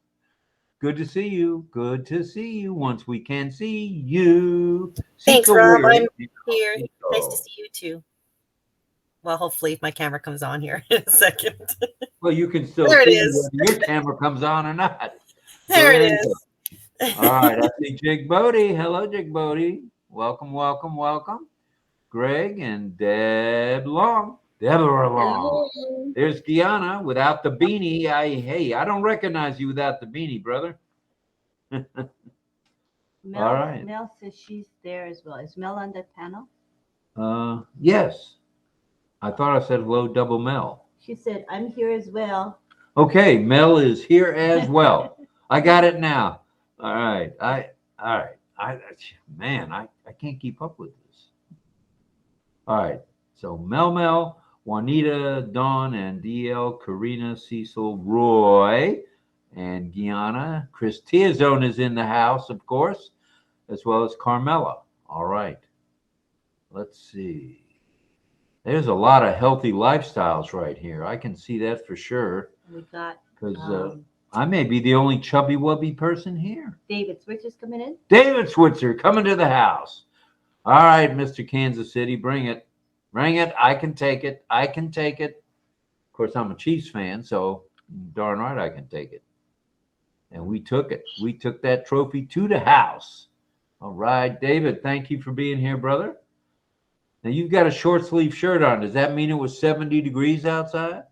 Good to see you. Good to see you once we can see you. Thanks, Sika Rob. Weir. I'm here. Sika. Nice to see you too. Well, hopefully my camera comes on here in a second. Well, you can still There it see is. whether your camera comes on or not. There it Good. is. All right, I see Jig Bodie. Hello, Jig Bodie. Welcome, welcome, welcome. Greg and Deborah Long. There's Gianna without the beanie. I don't recognize you without the beanie, brother. Mel, All right. Mel says she's there as well. Is Mel on the panel? Yes. I thought I said hello, Double Mel. She said, I'm here as well. Okay, Mel is here as well. I got it now. All right. Man, I can't keep up with this. All right. So Mel, Juanita, Dawn, and DL, Karina, Cecil, Roy, and Gianna. Chris Tiazone is in the house, of course, as well as Carmela. All right. Let's see. There's a lot of healthy lifestyles right here. I can see that for sure. We got Because I may be the only chubby wubby person here. David Switcher's coming in. David Switzer coming to the house. All right, Mr. Kansas City, bring it. Bring it. I can take it. I can take it. Of course, I'm a Chiefs fan, so darn right I can take it. And we took it. We took that trophy to the house. All right, David, thank you for being here, brother. Now, you've got a short sleeve shirt on. Does that mean it was 70 degrees outside?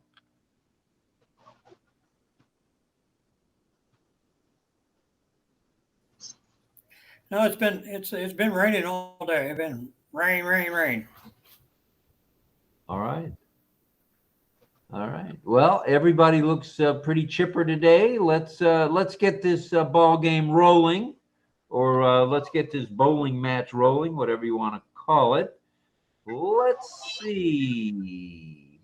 No, it's been raining all day. It's been rain. All right. All right. Well, everybody looks pretty chipper today. Let's get this ball game rolling, or let's get this bowling match rolling, whatever you want to call it. Let's see.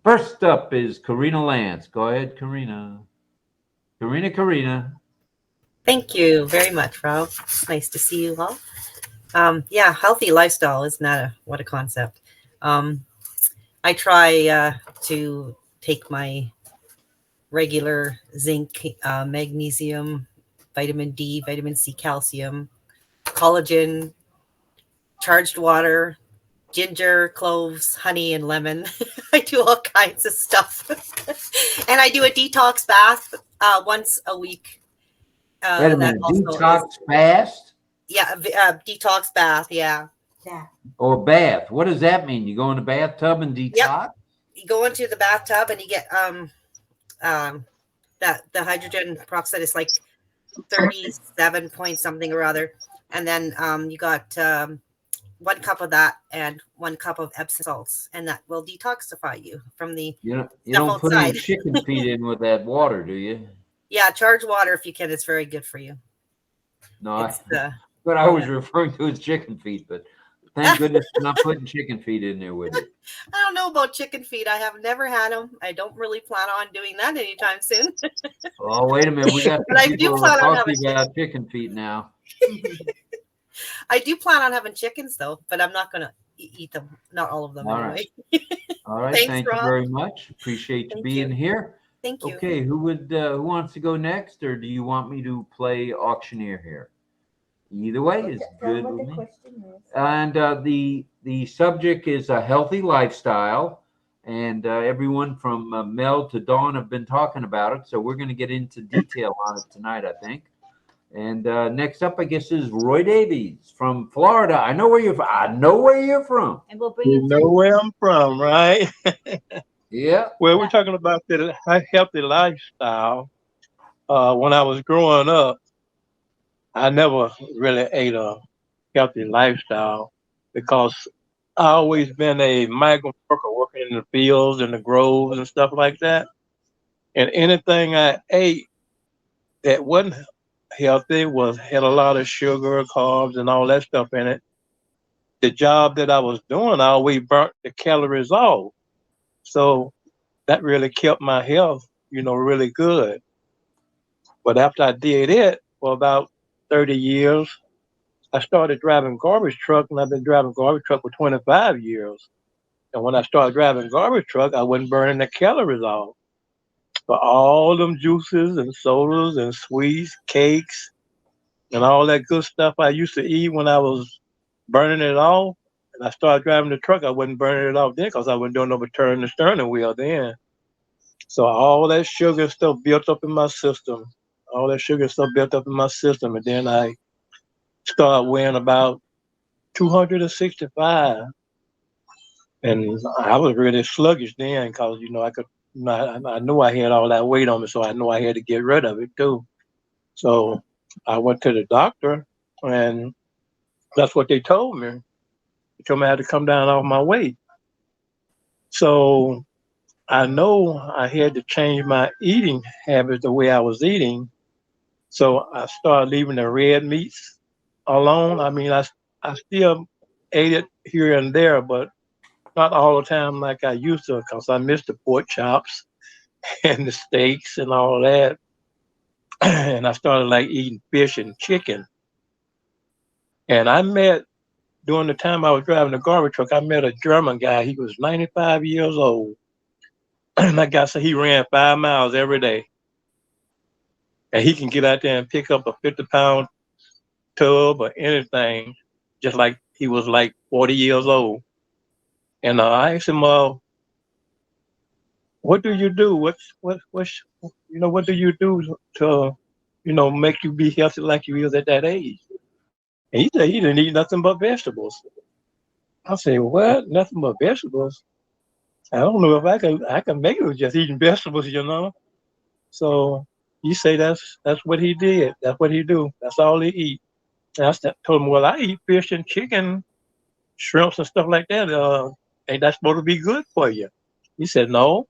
First up is Karina Lance. Go ahead, Karina. Karina. Thank you very much, Rob. Nice to see you all. Yeah, healthy lifestyle is what a concept. I try to take my regular zinc, magnesium, vitamin D, vitamin C, calcium, collagen, charged water, ginger, cloves, honey, and lemon. I do all kinds of stuff. And I do a detox bath once a week. Wait a minute. Detox fast? Yeah, detox bath, yeah. Or bath. What does that mean? You go in the bathtub and detox? Yep. You go into the bathtub and you get the hydrogen peroxide is like 37 point something or other. And then you got 1 cup of that and 1 cup of Epsom salts, and that will detoxify you from the You stuff don't put any outside. chicken feet in with that water, do you? Yeah, charge water if you can. It's very good for you. No, It's what I was referring to is chicken feet, but thank goodness you're not putting chicken feet in there with it. I don't know about chicken feet. I have never had them. I don't really plan on doing that anytime soon. Oh, wait a minute. We got But I do people plan on talking having about chicken feet now. I do plan on having chickens though, but I'm not going to eat them. Not all of them All anyway. right. All right. Thanks, Thank Rob. you very much. Appreciate you Thank being you. here. Thank you. Okay. Who wants to go next, or do you want me to play auctioneer here? Either way is good with me. And the subject is a healthy lifestyle. And everyone from Mel to Dawn have been talking about it. So we're going to get into detail on it tonight, I think. And next up, I guess, is Roy Davies from Florida. I know where you're from. I know where you're from. And we'll bring You know where I'm from, right? Yeah. Well, we're talking about the healthy lifestyle. When I was growing up, I never really ate a healthy lifestyle because I always been a migrant worker working in the fields and the groves and stuff like that. And anything I ate that wasn't healthy had a lot of sugar, carbs, and all that stuff in it. The job that I was doing, I always burnt the calories off. So that really kept my health, really good. But after I did it for about 30 years, I started driving garbage truck, and I've been driving garbage truck for 25 years. And when I started driving garbage truck, I wasn't burning the calories off. But all them juices and sodas and sweets, cakes, and all that good stuff I used to eat when I was burning it off, and I started driving the truck, I wasn't burning it off then because I wasn't doing no but turning the steering wheel then. So all that sugar stuff built up in my system. And then I started weighing about 265. And I was really sluggish then because, I knew I had all that weight on me, so I knew I had to get rid of it too. So I went to the doctor, and that's what they told me. They told me I had to come down off my weight. So I know I had to change my eating habits, the way I was eating. So I started leaving the red meats alone. I mean, I still ate it here and there, but not all the time like I used to, because I missed the pork chops and the steaks and all that. And I started like eating fish and chicken. And during the time I was driving the garbage truck, I met a German guy. He was 95 years old. And that guy said he ran 5 miles every day. And he can get out there and pick up a 50-pound tub or anything, just like he was like 40 years old. And I asked him, what do you do? What do you do to, make you be healthy like you is at that age? And he said he didn't eat nothing but vegetables. I said, what? Nothing but vegetables? I don't know if I can make it with just eating vegetables, So he say that's what he did. That's what he do. That's all he eat. And I told him, well, I eat fish and chicken, shrimps and stuff like that. Ain't that supposed to be good for you? He said, no.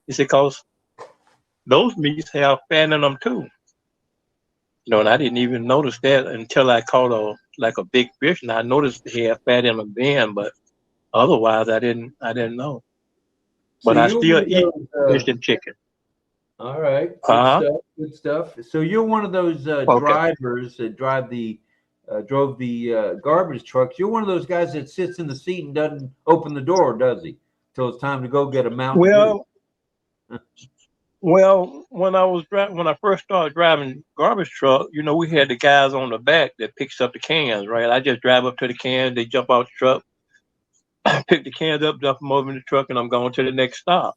He said, because those meats have fat in them too. And I didn't even notice that until I caught a big fish, and I noticed he had fat in them then, but otherwise I didn't know. But I still eat fish and chicken. All right. Good stuff. So you're one of those drivers that drove the garbage trucks. You're one of those guys that sits in the seat and doesn't open the door, does he? Till it's time to go get a Mountain Dew. Well, when I first started driving garbage truck, we had the guys on the back that picks up the cans, right? I just drive up to the cans, they jump out the truck, pick the cans up, dump them over in the truck, and I'm going to the next stop.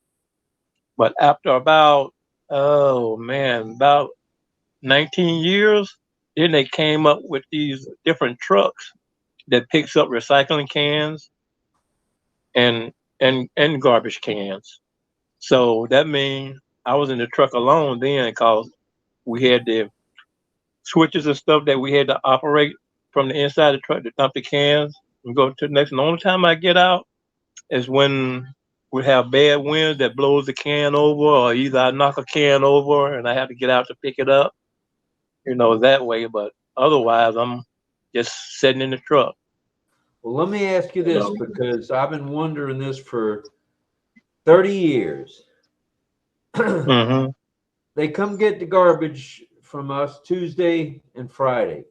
But after about 19 years, then they came up with these different trucks that picks up recycling cans and garbage cans. So that means I was in the truck alone then, because we had the switches and stuff that we had to operate from the inside of the truck to dump the cans and go to the next. And the only time I get out is when we have bad winds that blows the can over, or either I knock a can over and I have to get out to pick it up, that way. But otherwise, I'm just sitting in the truck. Well, let me ask you this, because I've been wondering this for 30 years. Mm-hmm. They come get the garbage from us Tuesday and Friday.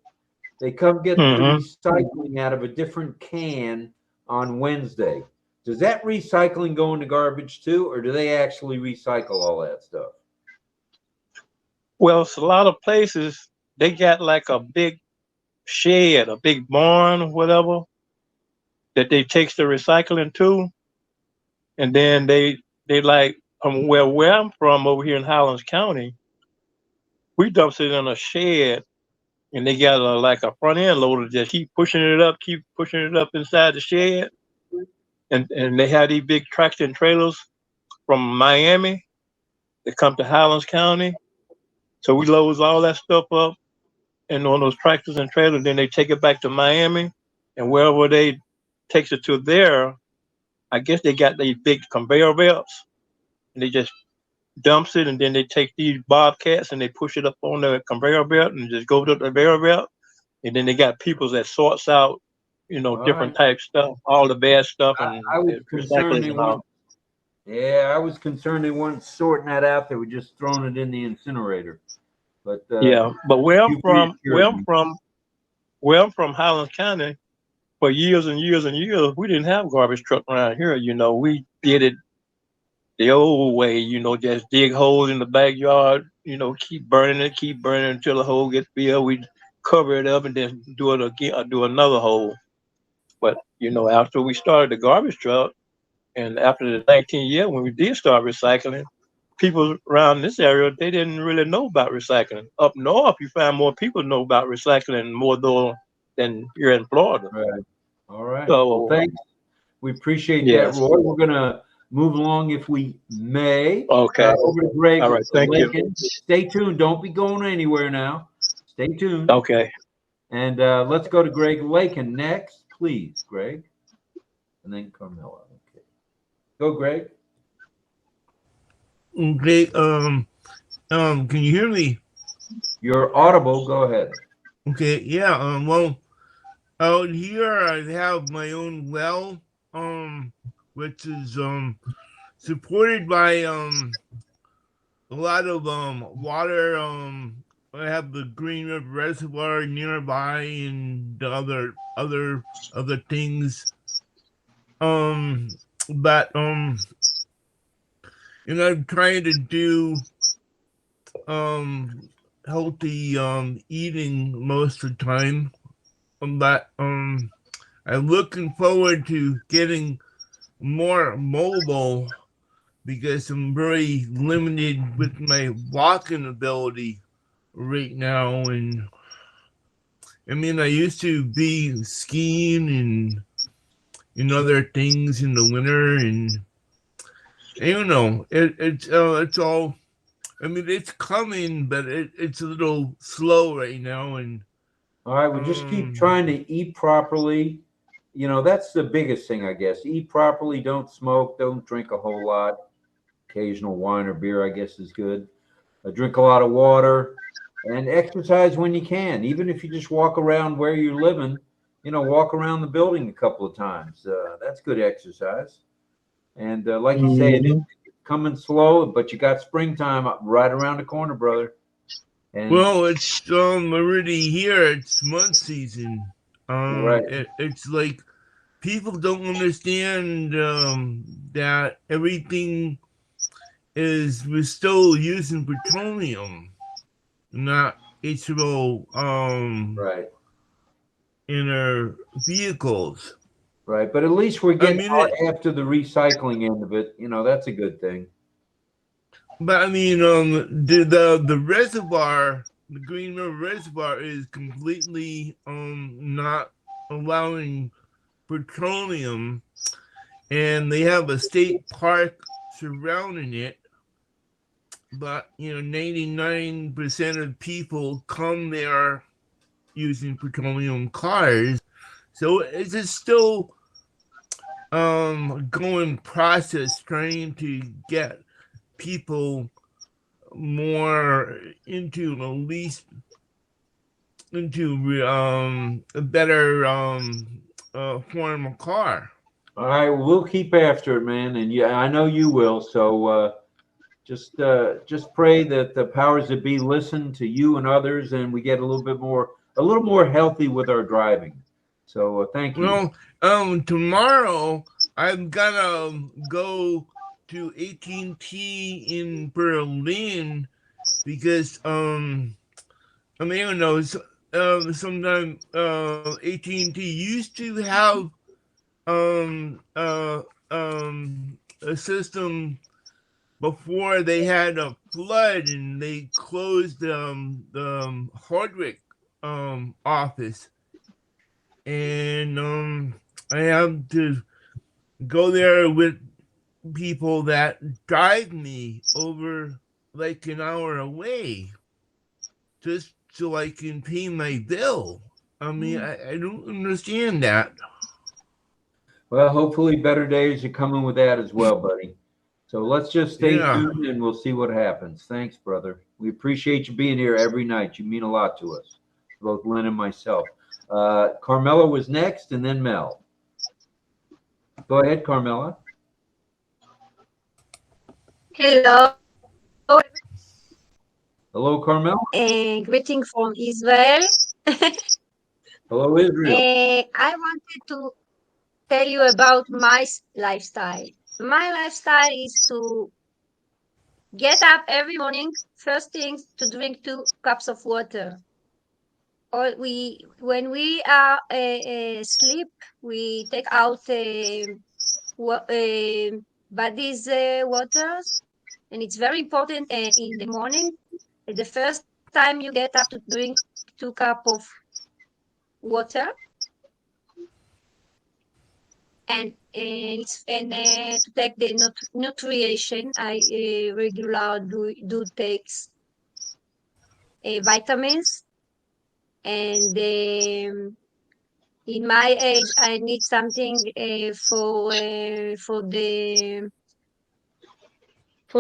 They come get the recycling out of a different can on Wednesday. Does that recycling go in the garbage too, or do they actually recycle all that stuff? Well, it's a lot of places, they got like a big shed, a big barn, whatever, that they takes the recycling to. And then they like from where I'm from over here in Highlands County, we dumps it in a shed, and they got like a front end loader just keep pushing it up inside the shed, and they have these big traction trailers from Miami that come to Highlands County. So we loads all that stuff up and on those tractors and trailers, then they take it back to Miami, and wherever they takes it to there, I guess they got these big conveyor belts, and they just dumps it, and then they take these bobcats and they push it up on the conveyor belt and just go to the conveyor belt, and then they got people that sorts out, different type stuff, all the bad stuff, and I was concerned recycling and all. Yeah, I was concerned they weren't sorting that out. They were just throwing it in the incinerator. But Yeah, but where I'm you from, reassured me. where I'm from, Highlands County, for years and years and years, we didn't have garbage truck around here. We did it the old way, just dig holes in the backyard, keep burning it until the hole gets filled. We cover it up and then do it again, or do another hole. But after we started the garbage truck, and after the 19th year when we did start recycling, people around this area, they didn't really know about recycling. Up north, you find more people know about recycling more though than here in Florida. Right. All right. So Well, thanks. We appreciate Yes. that, Roy. We're gonna move along if we may. Okay. Over to Greg. All right, thank you. Lincoln. Stay tuned. Don't be going anywhere now. Stay tuned. Okay. And let's go to Greg Lakin next, please, Greg. And then Carmela. Okay. Go, Greg. Okay. Can you hear me? You're audible. Go ahead. Okay. Yeah. Well, out here I have my own well, which is supported by a lot of water. I have the Green River Reservoir nearby and the other things. But I'm trying to do healthy eating most of the time. But I'm looking forward to getting more mobile because I'm very limited with my walking ability right now. And I mean, I used to be skiing and other things in the winter, and I don't know. It's all. I mean, it's coming, but it's a little slow right now. And all right, we just keep trying to eat properly. That's the biggest thing, I guess. Eat properly, don't smoke, don't drink a whole lot. Occasional wine or beer, I guess, is good. Drink a lot of water and exercise when you can. Even if you just walk around where you're living, walk around the building a couple of times. That's good exercise. And like you say, it's coming slow, but you got springtime right around the corner, brother. And well, it's already here. It's mud season. right. It's like people don't understand that everything we're still using petroleum, not H2O Right. in our vehicles. Right. But at least we're getting I mean, after the recycling end of it. That's a good thing. But I mean, the reservoir, the Green River Reservoir, is completely not allowing petroleum, and they have a state park surrounding it. But 99% of people come there using petroleum cars, so it's a still going process trying to get people more into at least into a better form of car. All right, we'll keep after it, man, and yeah, I know you will. So just pray that the powers that be listen to you and others, and we get a little more healthy with our driving. So thank you. Well, tomorrow I'm gonna go to AT&T in Berlin because I mean, I don't know, sometimes AT&T used to have a system before they had a flood and they closed the Hardwick office, and I have to go there with people that drive me over like an hour away just so I can pay my bill. I mean, I don't understand that. Well, hopefully better days are coming with that as well, buddy. So let's just stay Yeah. tuned and we'll see what happens. Thanks, brother. We appreciate you being here every night. You mean a lot to us, both Lynn and myself. Carmela was next and then Mel. Go ahead, Carmela. Hello, Hello, Carmela. greeting from Israel. Hello, Israel. I wanted to tell you about my lifestyle. My lifestyle is to get up every morning, first thing to drink 2 cups of water. Or when we are asleep, we take out body's waters, and it's very important in the morning. The first time you get up to drink 2 cups of water, and to take the nutrition. I regularly do takes vitamins, and in my age I need something for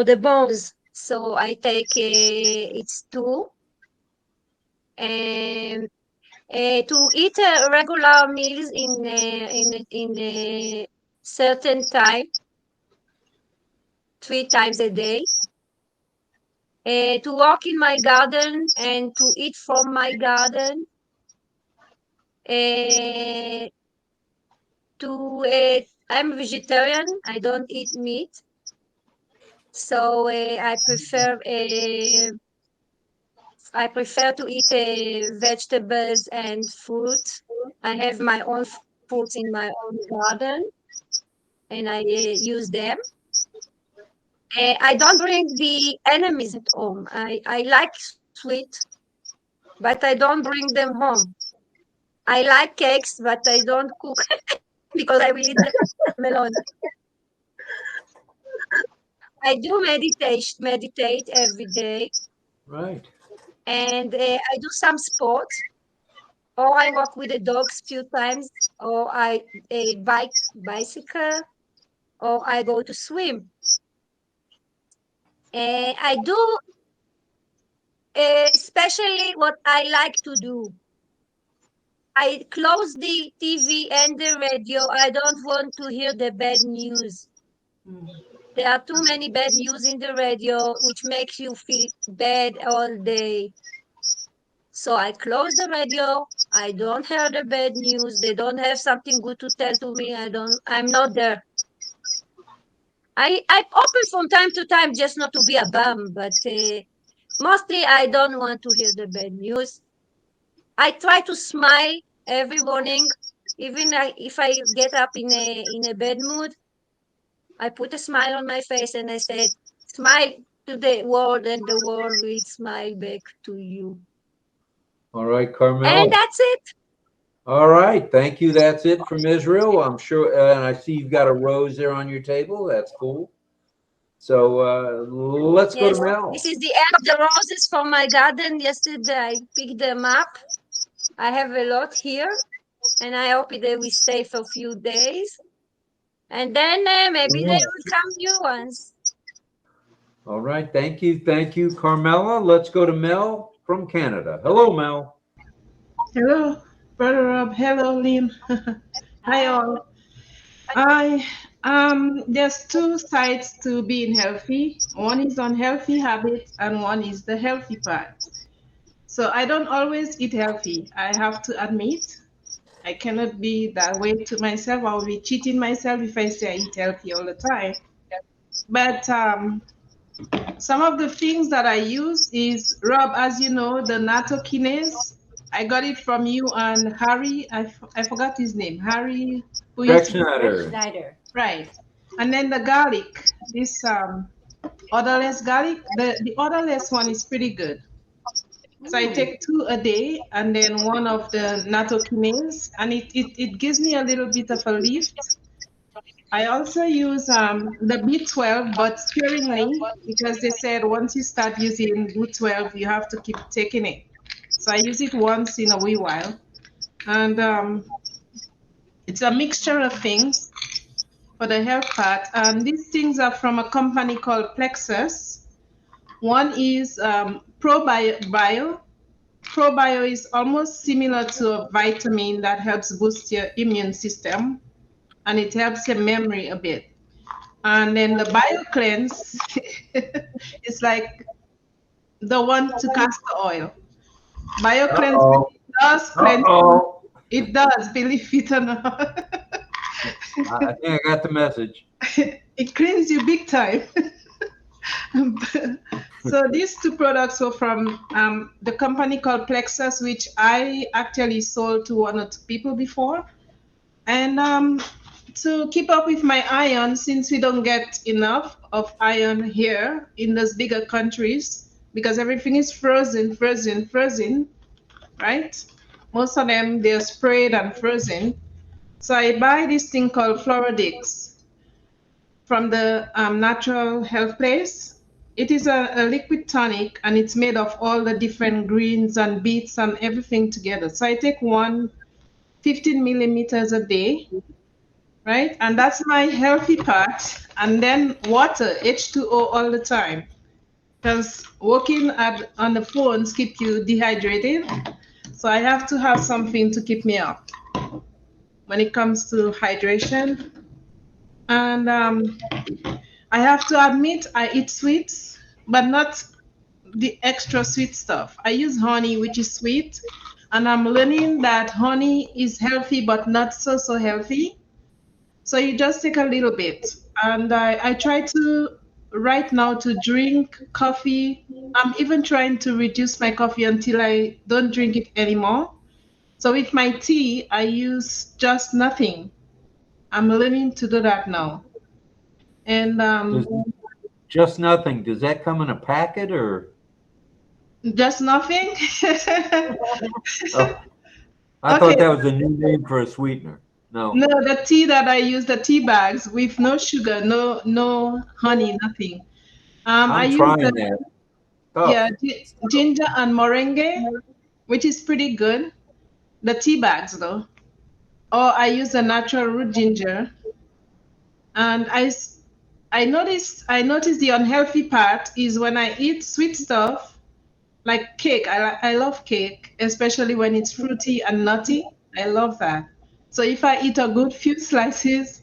the bones. So I take it's 2. And to eat regular meals in a certain time, 3 times a day. To walk in my garden and to eat from my garden. I'm a vegetarian. I don't eat meat, so I prefer to eat vegetables and fruit. I have my own fruits in my own garden, and I use them. I don't bring the enemies at home. I like sweet, but I don't bring them home. I like cakes, but I don't cook because I will eat them alone. I do meditate every day, Right. and I do some sports, or I walk with the dogs few times, or I bicycle, or I go to swim. I do especially what I like to do. I close the TV and the radio. I don't want to hear the bad news. There are too many bad news in the radio, which makes you feel bad all day. So I close the radio. I don't hear the bad news. They don't have something good to tell to me. I'm not there. I open from time to time just not to be a bum, but mostly I don't want to hear the bad news. I try to smile every morning, even if I get up in a bad mood. I put a smile on my face and I said, smile to the world, and the world will smile back to you. All right, Carmela. And that's it. All right. Thank you. That's it from Israel. I'm sure. And I see you've got a rose there on your table. That's cool. So let's go to Mel. This is the end of the roses from my garden. Yesterday I picked them up. I have a lot here, and I hope they will stay for a few days. And then maybe there will come new ones. All right. Thank you. Thank you, Carmela. Let's go to Mel from Canada. Hello, Mel. Hello, Brother Rob. Hello, Lynn. Hi, all. There's 2 sides to being healthy. One is unhealthy habits, and one is the healthy part. So I don't always eat healthy. I have to admit, I cannot be that way to myself. I will be cheating myself if I say I eat healthy all the time. But some of the things that I use is, Rob, as you know, the nattokinase. I got it from you and Harry. I forgot his name. Harry. Schneider. Right. And then the garlic, this odorless garlic, the odorless one is pretty good. So I take 2 a day and then one of the nattokinase, and it gives me a little bit of a lift. I also use the B12, but sparingly, because they said once you start using B12, you have to keep taking it. So I use it once in a wee while. And it's a mixture of things for the health part. And these things are from a company called Plexus. One is ProBio. ProBio is almost similar to a vitamin that helps boost your immune system, and it helps your memory a bit. And then the BioCleanse is like the one to castor oil. BioCleanse really does cleanse. It does, believe it or not. I think I got the message. It cleans you big time. So these 2 products were from the company called Plexus, which I actually sold to 1 or 2 people before. And to keep up with my iron, since we don't get enough of iron here in those bigger countries, because everything is frozen, right? Most of them, they're sprayed and frozen. So I buy this thing called Florodix from the Natural Health Place. It is a liquid tonic, and it's made of all the different greens and beets and everything together. So I take 15 millimeters a day, right? And that's my healthy part. And then water, H2O all the time, because working on the phones keep you dehydrated. So I have to have something to keep me up when it comes to hydration. And I have to admit, I eat sweets, but not the extra sweet stuff. I use honey, which is sweet, and I'm learning that honey is healthy, but not so healthy. So you just take a little bit. And I try to, right now, to drink coffee. I'm even trying to reduce my coffee until I don't drink it anymore. So with my tea, I use just nothing. I'm learning to do that now. And just nothing. Does that come in a packet or? Just nothing? Oh, I thought that was a new name for a sweetener. No. No, the tea that I use, the tea bags with no sugar, no honey, nothing. I use trying that. Oh. Yeah, ginger and moringa, which is pretty good. The tea bags though. Or I use the natural root ginger. And I noticed the unhealthy part is when I eat sweet stuff like cake. I love cake, especially when it's fruity and nutty. I love that. So if I eat a good few slices,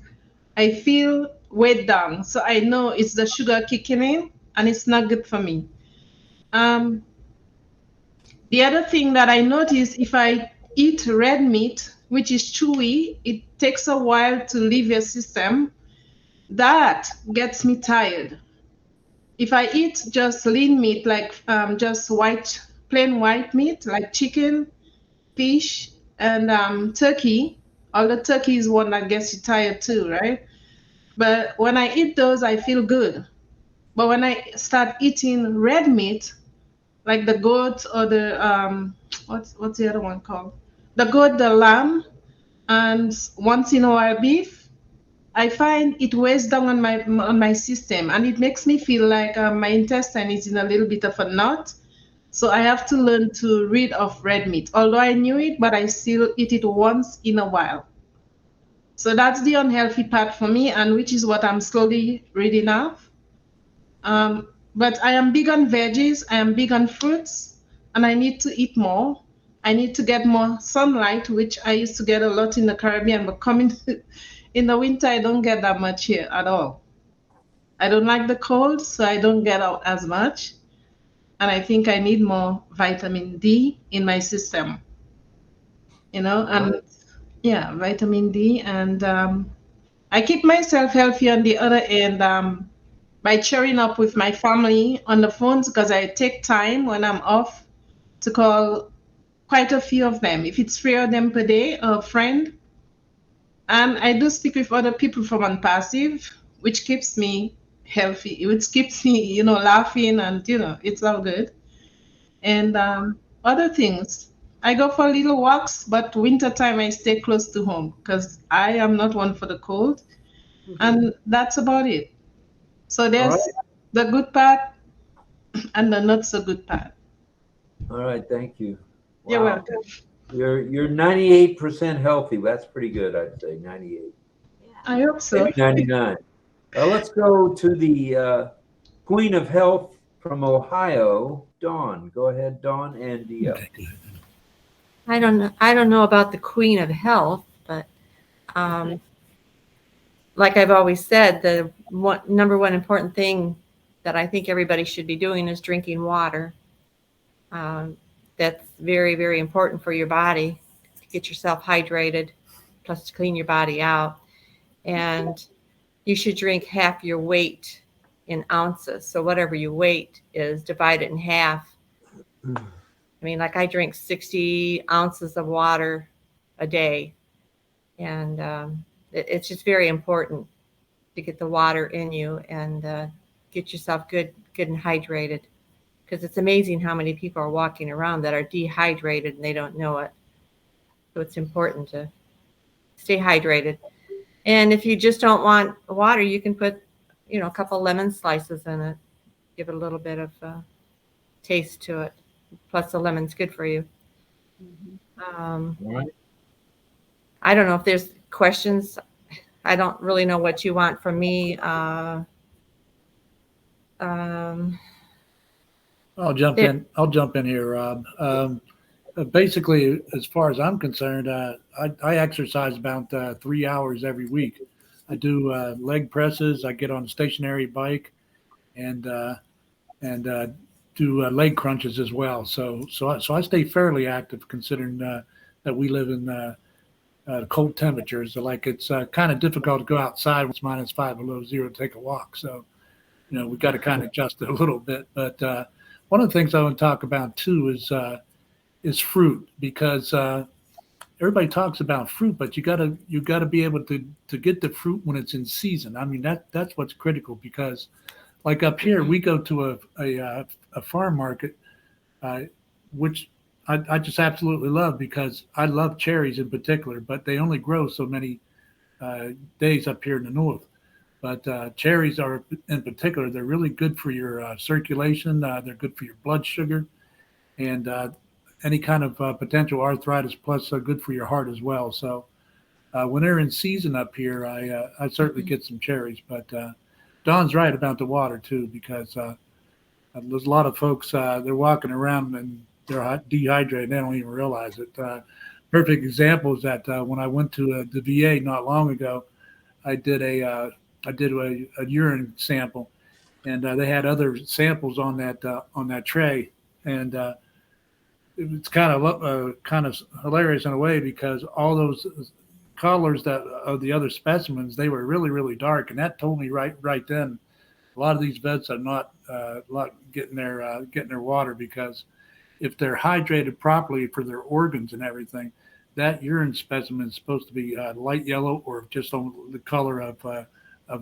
I feel weighed down. So I know it's the sugar kicking in, and it's not good for me. The other thing that I notice, if I eat red meat, which is chewy, it takes a while to leave your system. That gets me tired. If I eat just lean meat, like just plain white meat, like chicken, fish, and turkey, although turkey is one that gets you tired too, right? But when I eat those, I feel good. But when I start eating red meat, like the goat or the what's the other one called? The goat, the lamb, and once in a while beef, I find it weighs down on my system, and it makes me feel like my intestine is in a little bit of a knot. So I have to learn to rid of red meat. Although I knew it, but I still eat it once in a while. So that's the unhealthy part for me, and which is what I'm slowly ridding of. But I am big on veggies, I am big on fruits, and I need to eat more. I need to get more sunlight, which I used to get a lot in the Caribbean, but coming in the winter, I don't get that much here at all. I don't like the cold, so I don't get out as much. And I think I need more vitamin D in my system. And yeah, vitamin D. And I keep myself healthy on the other end by cheering up with my family on the phones, because I take time when I'm off to call quite a few of them. If it's 3 of them per day, a friend. And I do speak with other people from ONPASSIVE, which keeps me healthy, which keeps me, laughing, and it's all good. And other things, I go for little walks, but wintertime I stay close to home because I am not one for the cold. And that's about it. So All there's right. the good part and the not so good part. All right. Thank you. You're Wow. welcome. You're 98% healthy. That's pretty good, I'd say. 98. I hope so. Maybe 99. Let's go to the Queen of Health from Ohio, Dawn. Go ahead, Dawn and Dio. Okay, good. I don't know about the Queen of Health, but like I've always said, the number one important thing that I think everybody should be doing is drinking water. That's very, very important for your body to get yourself hydrated, plus to clean your body out. And you should drink half your weight in ounces. So whatever your weight is, divide it in half. I mean, like I drink 60 ounces of water a day. And it's just very important to get the water in you and get yourself good and hydrated. Because it's amazing how many people are walking around that are dehydrated and they don't know it. So it's important to stay hydrated. And if you just don't want water, you can put, a couple lemon slices in it. Give it a little bit of taste to it. Plus the lemon's good for you. All right. I don't know if there's questions. I don't really know what you want from me. I'll jump in. I'll jump in here, Rob. Basically, as far as I'm concerned, I exercise about 3 hours every week. I do leg presses. I get on a stationary bike, and do leg crunches as well. So I stay fairly active, considering that we live in cold temperatures. So like it's kind of difficult to go outside when it's -5 below zero to take a walk. So we got to kind of adjust it a little bit. But one of the things I want to talk about too is fruit, because everybody talks about fruit, but you gotta be able to get the fruit when it's in season. I mean that's what's critical, because like up here we go to a farm market, which I just absolutely love, because I love cherries in particular, but they only grow so many days up here in the north. But cherries are, in particular, they're really good for your circulation. They're good for your blood sugar, and any kind of potential arthritis, plus good for your heart as well. So when they're in season up here, I certainly get some cherries. But Don's right about the water too, because there's a lot of folks, they're walking around and they're dehydrated. They don't even realize it. Perfect example is that when I went to the VA not long ago, I did a urine sample, and they had other samples on that tray, and it's kind of hilarious in a way, because all those colors that of the other specimens, they were really, really dark, and that told me right then a lot of these vets are not getting their water, because if they're hydrated properly for their organs and everything, that urine specimen is supposed to be light yellow or just on the color of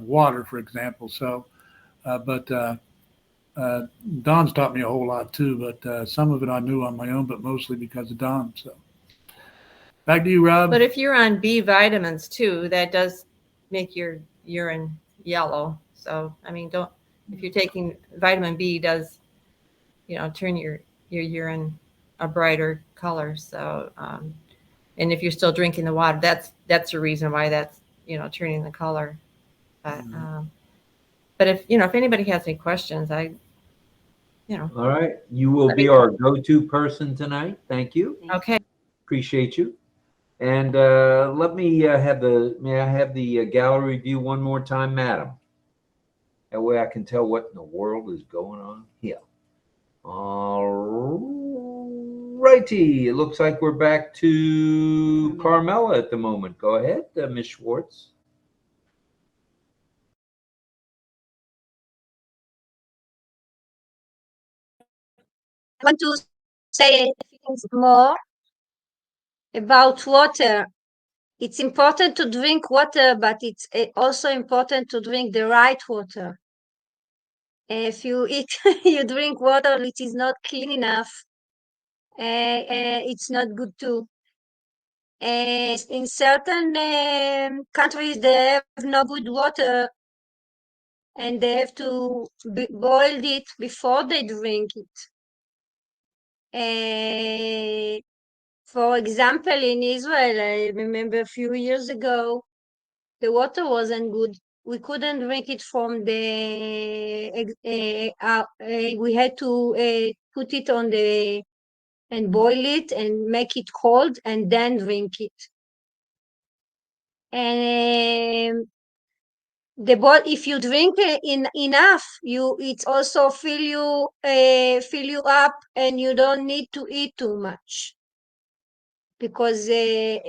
water, for example. So, but Don's taught me a whole lot too, but some of it I knew on my own, but mostly because of Don. So back to you, Rob. But if you're on B vitamins too, that does make your urine yellow. So, I mean, if you're taking vitamin B, does, turn your urine a brighter color. So, and if you're still drinking the water, that's the reason why that's, turning the color. But if anybody has any questions, All right. You will be our go-to person tonight. Thank you. Okay. Appreciate you. And may I have the gallery view one more time, madam? That way I can tell what in the world is going on here. All righty. It looks like we're back to Carmela at the moment. Go ahead, Ms. Schwartz. I want to say a few things more about water. it's important to drink water, but it's also important to drink the right water. If you eat, you drink water which is not clean enough, it's not good too. In certain countries, they have no good water, and they have to boil it before they drink it. For example, in Israel, I remember a few years ago, the water wasn't good. We couldn't drink it from the. We had to put it on the and boil it and make it cold and then drink it. And if you drink enough, it also fill you up, and you don't need to eat too much, because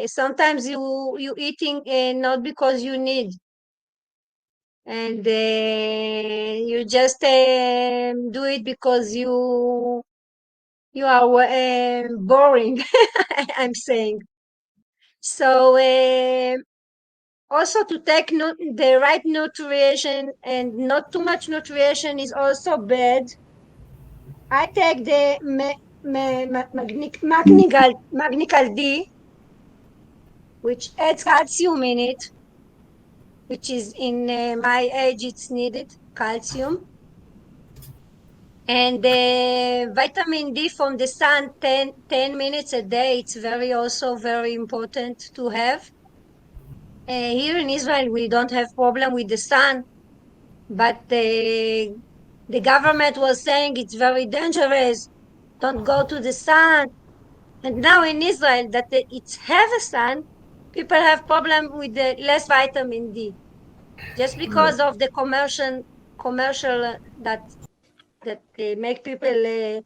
sometimes you eating not because you need, and you just do it because you are boring. I'm saying. So also to take the right nutrition, and not too much nutrition is also bad. I take the magnical D, which adds calcium in it, which is in my age, it's needed, calcium. And the vitamin D from the sun, 10 minutes a day, it's also very important to have. Here in Israel, we don't have problem with the sun, but the government was saying it's very dangerous, don't go to the sun. And now in Israel, that it's have a sun, people have problem with the less vitamin D, just because of the commercial that make people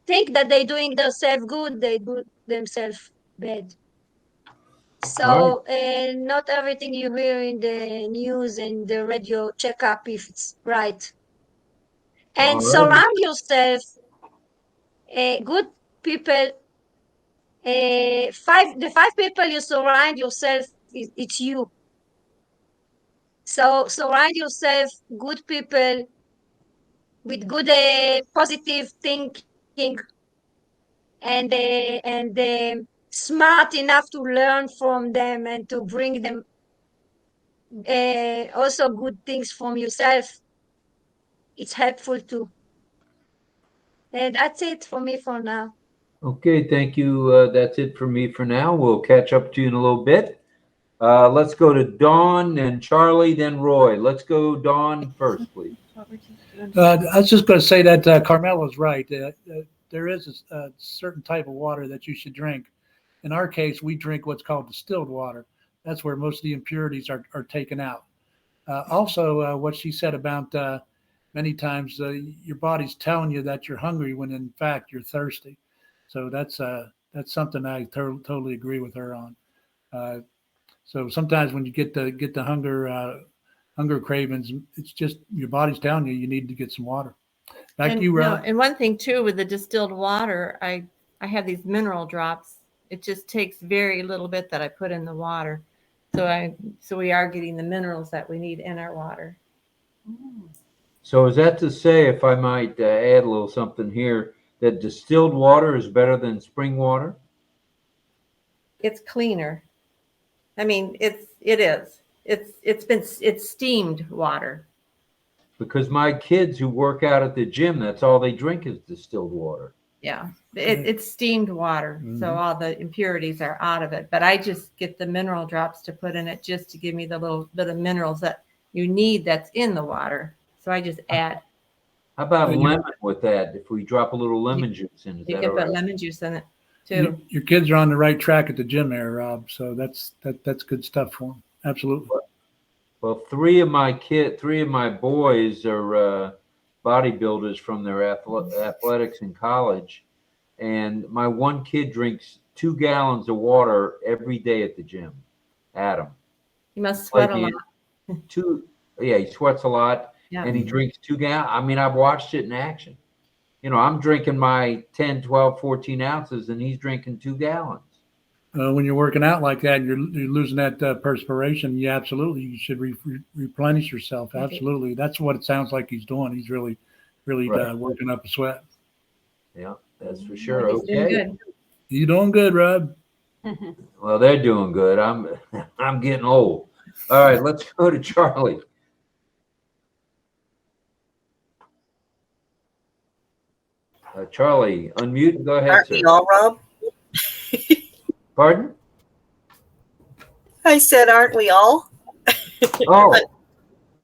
think that they're doing themselves good, they do themselves bad. So not everything you hear in the news and the radio, check up if it's right. And surround yourself good people. The 5 people you surround yourself, it's you. So surround yourself good people with good positive thinking, and smart enough to learn from them and to bring them also good things from yourself. It's helpful too. And that's it for me for now. Okay, thank you. That's it for me for now. We'll catch up to you in a little bit. Let's go to Dawn and Charlie, then Roy. Let's go Dawn first, please. I was just going to say that Carmela's right. There is a certain type of water that you should drink. In our case, we drink what's called distilled water. That's where most of the impurities are taken out. Also, what she said about many times your body's telling you that you're hungry when in fact you're thirsty. So that's something I totally agree with her on. So sometimes when you get the hunger cravings, it's just your body's telling you need to get some water. Back to you, Rob. And one thing too with the distilled water, I have these mineral drops. It just takes very little bit that I put in the water. So we are getting the minerals that we need in our water. So is that to say, if I might add a little something here, that distilled water is better than spring water? It's cleaner. I mean, it is. It's steamed water. Because my kids who work out at the gym, that's all they drink is distilled water. Yeah, it's steamed water, so all the impurities are out of it. But I just get the mineral drops to put in it just to give me the little bit of minerals that you need that's in the water. So I just add. How about lemon with that? If we drop a little lemon juice in, is you that can all put right? lemon juice in it too. Your kids are on the right track at the gym there, Rob. So that's good stuff for them. Absolutely. Well, three of my boys are bodybuilders from their athletics in college, and my one kid drinks 2 gallons of water every day at the gym. Adam. He must sweat a lot. He sweats a lot, Yeah. and he drinks 2 gallons. I mean, I've watched it in action. You know, I'm drinking my 10, 12, 14 ounces, and he's drinking 2 gallons. when you're working out like that, and you're losing that perspiration. You absolutely you should replenish yourself. Absolutely, that's what it sounds like he's doing. He's really working up a sweat. Yeah, that's for sure. He's doing Okay. good. You doing good, Rob? Well, they're doing good. I'm getting old. All right, let's go to Charlie. Charlie, unmute and go ahead, Aren't sir. we all, Rob? Pardon? I said, aren't we all? Oh,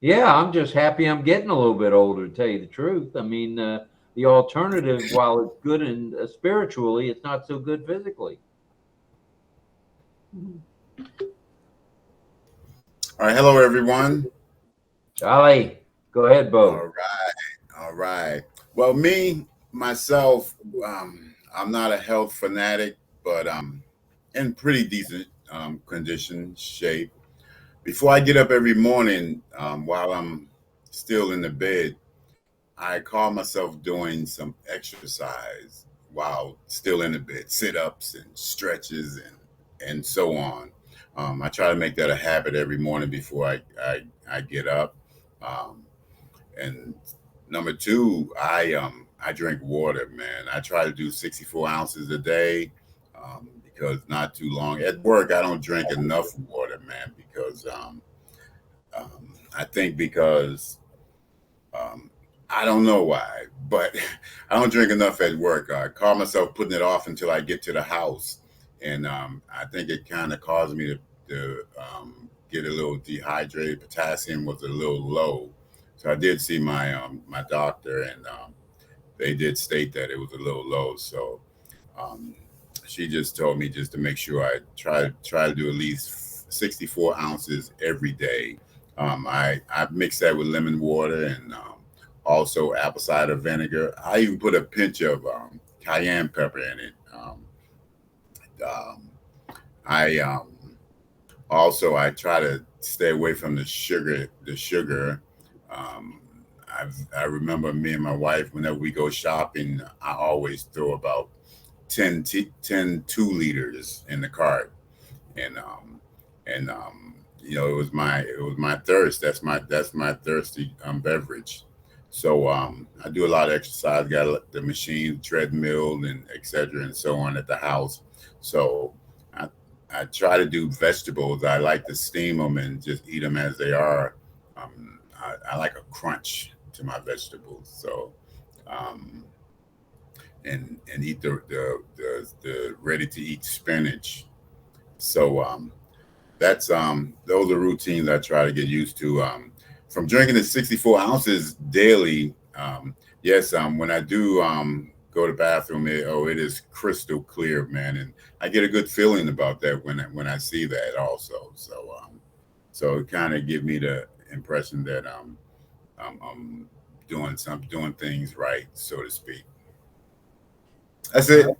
yeah, I'm just happy I'm getting a little bit older, to tell you the truth. I mean, the alternative, while it's good and spiritually, it's not so good physically. All right, hello everyone. Charlie, go ahead, Bo. All right. Well, myself, I'm not a health fanatic, but I'm in pretty decent condition, shape. Before I get up every morning, while I'm still in the bed, I call myself doing some exercise while still in the bed, sit-ups and stretches and so on. I try to make that a habit every morning before I get up. And number two, I drink water, man. I try to do 64 ounces a day because not too long. At work, I don't drink enough water, man, because I think because I don't know why, but I don't drink enough at work. I call myself putting it off until I get to the house. And I think it kind of caused me to get a little dehydrated. Potassium was a little low. So I did see my my doctor, and they did state that it was a little low. So she just told me just to make sure I try to do at least 64 ounces every day. I mix that with lemon water and also apple cider vinegar. I even put a pinch of cayenne pepper in it. I try to stay away from the sugar. I remember me and my wife, whenever we go shopping, I always throw about 10 2 liters in the cart. And you know, it was my thirst. That's my thirsty beverage. So I do a lot of exercise, got the machine, treadmill, and et cetera, and so on at the house. So I try to do vegetables. I like to steam them and just eat them as they are. I like a crunch to my vegetables. So and eat the ready to eat spinach. So that's those are routines I try to get used to. From drinking the 64 ounces daily, yes, when I do go to the bathroom, it is crystal clear, man, and I get a good feeling about that when I see that also. So it kind of give me the impression that I'm doing things right, so to speak. That's it. All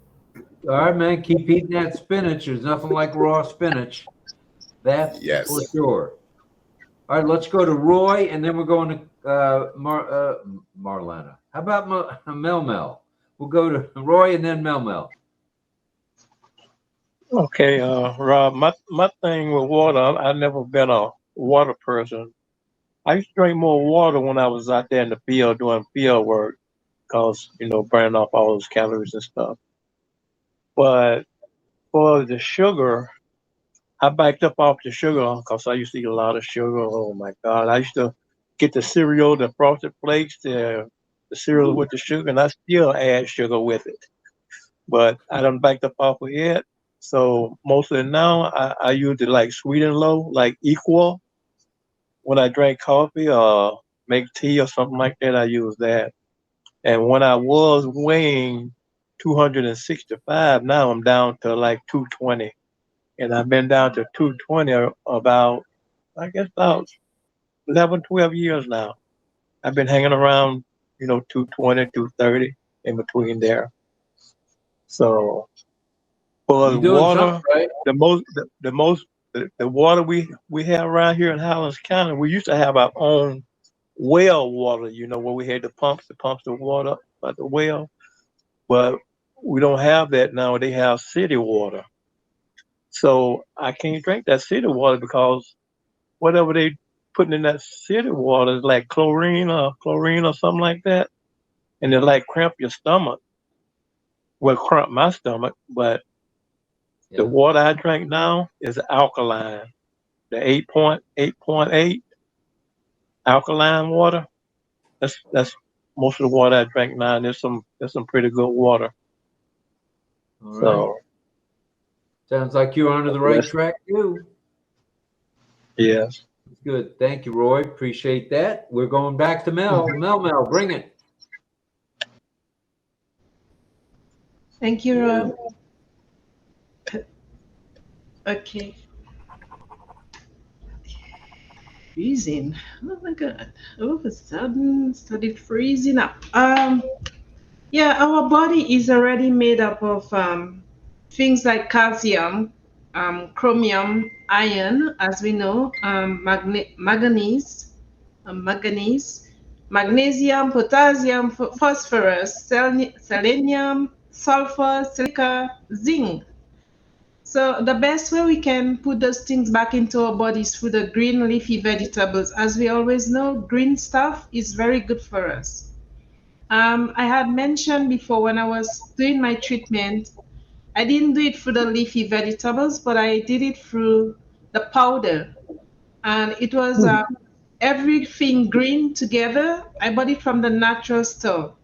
right, man. Keep eating that spinach. There's nothing like raw spinach. That's for sure. All right, let's go to Roy, and then we're going to Marlana. How about Mel? We'll go to Roy and then Mel. Okay, Rob, my thing with water, I've never been a water person. I used to drink more water when I was out there in the field doing field work because, you know, burning off all those calories and stuff. But for the sugar, I backed up off the sugar because I used to eat a lot of sugar. Oh, my God. I used to get the cereal, the Frosted Flakes, the cereal with the sugar, and I still add sugar with it. But I done backed up off of it. So mostly now I use it like sweet and low, like equal. When I drink coffee or make tea or something like that, I use that. And when I was weighing 265, now I'm down to like 220. And I've been down to 220 about 11, 12 years now. I've been hanging around, 220, 230 in between there. So for the water, right? The water we have around here in Highlands County, we used to have our own well water, where we had the pumps the water at the well. But we don't have that now. They have city water. So I can't drink that city water because whatever they putting in that city water is like chlorine or something like that, and it like cramp your stomach. Well, cramp my stomach, but the water I drink now is alkaline. The 8.8 alkaline water. That's most of the water I drink now, and there's some pretty good water. All right. So sounds like you're on the right track too. Yes. Good. Thank you, Roy. Appreciate that. We're going back to Mel. Mel, bring it. Thank you, Rob. Okay. Freezing. Oh my God. All of a sudden started freezing up. Yeah, our body is already made up of things like calcium, chromium, iron, as we know, manganese, magnesium, potassium, phosphorus, selenium, sulfur, silica, zinc. So the best way we can put those things back into our bodies through the green leafy vegetables. As we always know, green stuff is very good for us. I had mentioned before when I was doing my treatment, I didn't do it through the leafy vegetables, but I did it through the powder. And it was everything green together. I bought it from the natural store.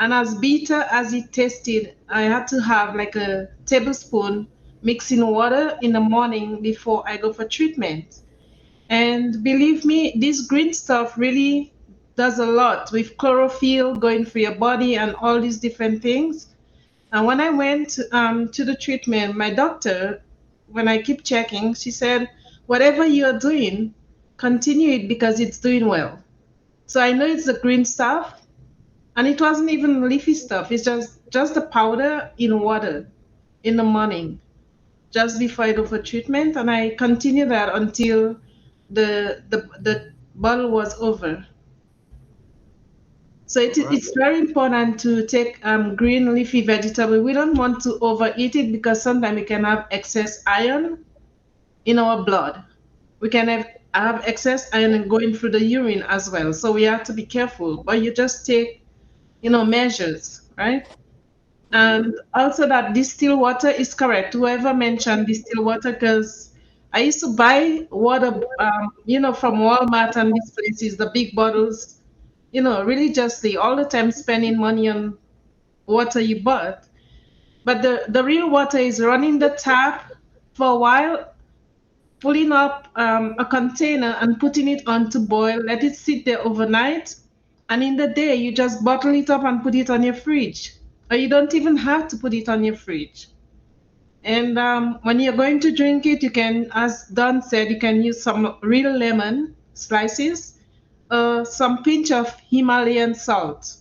And as bitter as it tasted, I had to have like a tablespoon mixing water in the morning before I go for treatment. And believe me, this green stuff really does a lot with chlorophyll going through your body and all these different things. And when I went to the treatment, my doctor, when I keep checking, she said, whatever you're doing, continue it because it's doing well. So I know it's the green stuff, and it wasn't even leafy stuff. It's just the powder in water in the morning, just before I go for treatment, and I continue that until the bottle was over. So it's very important to take green leafy vegetable. We don't want to overeat it because sometimes we can have excess iron in our blood. We can have excess iron going through the urine as well. So we have to be careful. But you just take, measures, right? And also that distilled water is correct. Whoever mentioned distilled water, because I used to buy water, from Walmart and these places, the big bottles, religiously, all the time spending money on water you bought. But the real water is running the tap for a while, pulling up a container and putting it on to boil, let it sit there overnight. And in the day, you just bottle it up and put it on your fridge. Or you don't even have to put it on your fridge. And when you're going to drink it, you can, as Don said, you can use some real lemon slices, some pinch of Himalayan salt,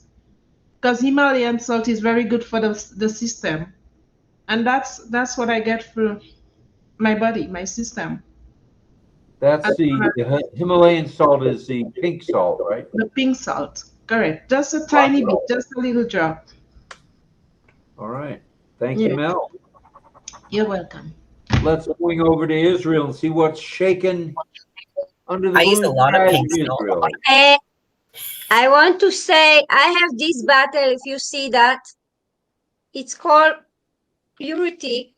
because Himalayan salt is very good for the system. And that's what I get through my body, my system. That's the Himalayan salt is the pink salt, right? The pink salt, correct. Just a tiny bit, just a little drop. All right. Thank you, Mel. You're welcome. Let's swing over to Israel and see what's shaking under the I use a lot of pink Israel. I want to say I have this bottle, if you see that. It's called Purity.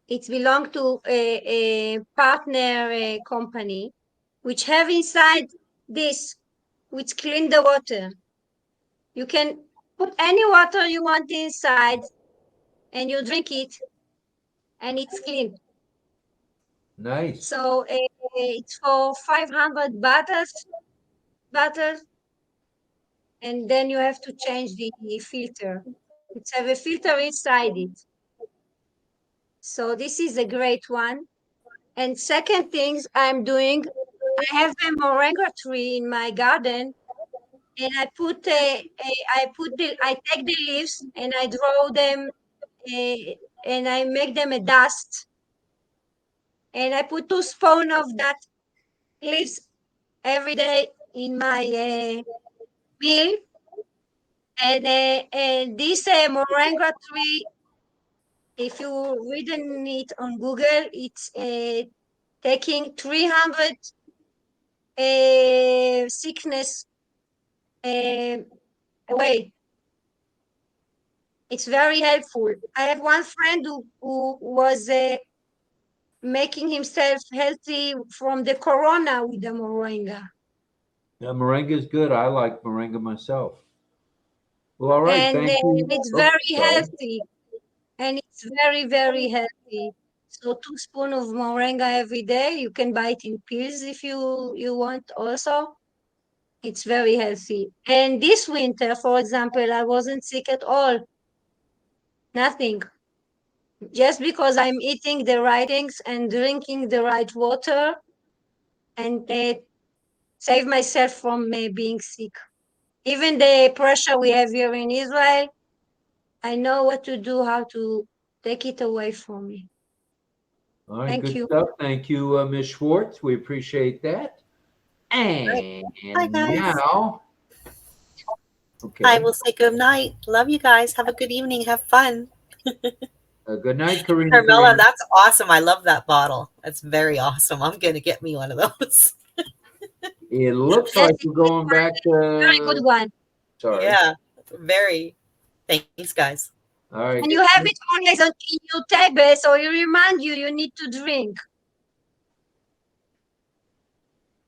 It belongs to a partner company, which have inside this, which clean the water. You can put any water you want inside, and you drink it, and it's clean. Nice. So it's for 500 bottles, and then you have to change the filter. It have a filter inside it. So this is a great one. And second things I'm doing, I have a moringa tree in my garden, and I take the leaves and I draw them, and I make them a dust, and I put 2 spoons of that leaves every day in my meal, and this moringa tree if you reading it on Google, it's taking 300 sickness away. It's very helpful. I have one friend who was making himself healthy from the corona with the moringa. Yeah, moringa is good. I like moringa myself. Well, all right. And Thank you. it's Oh, very sorry. healthy. And it's very, very healthy. So 2 spoons of moringa every day. You can buy it in pills if you want also. It's very healthy. And this winter, for example, I wasn't sick at all. Nothing. Just because I'm eating the right things and drinking the right water and save myself from being sick. Even the pressure we have here in Israel, I know what to do, how to take it away from me. All right, Thank good you. stuff. Thank you, Ms. Schwartz. We appreciate that. And Bye, guys. now, okay. I will say good night. Love you guys. Have a good evening. Have fun. Good night, Karina. Carmela, that's awesome. I love that bottle. That's very awesome. I'm going to get me one of those. It looks like we're going back to. Very good one. Sorry. Yeah, very. Thanks, guys. All right. And you have it always on your table, so it remind you need to drink.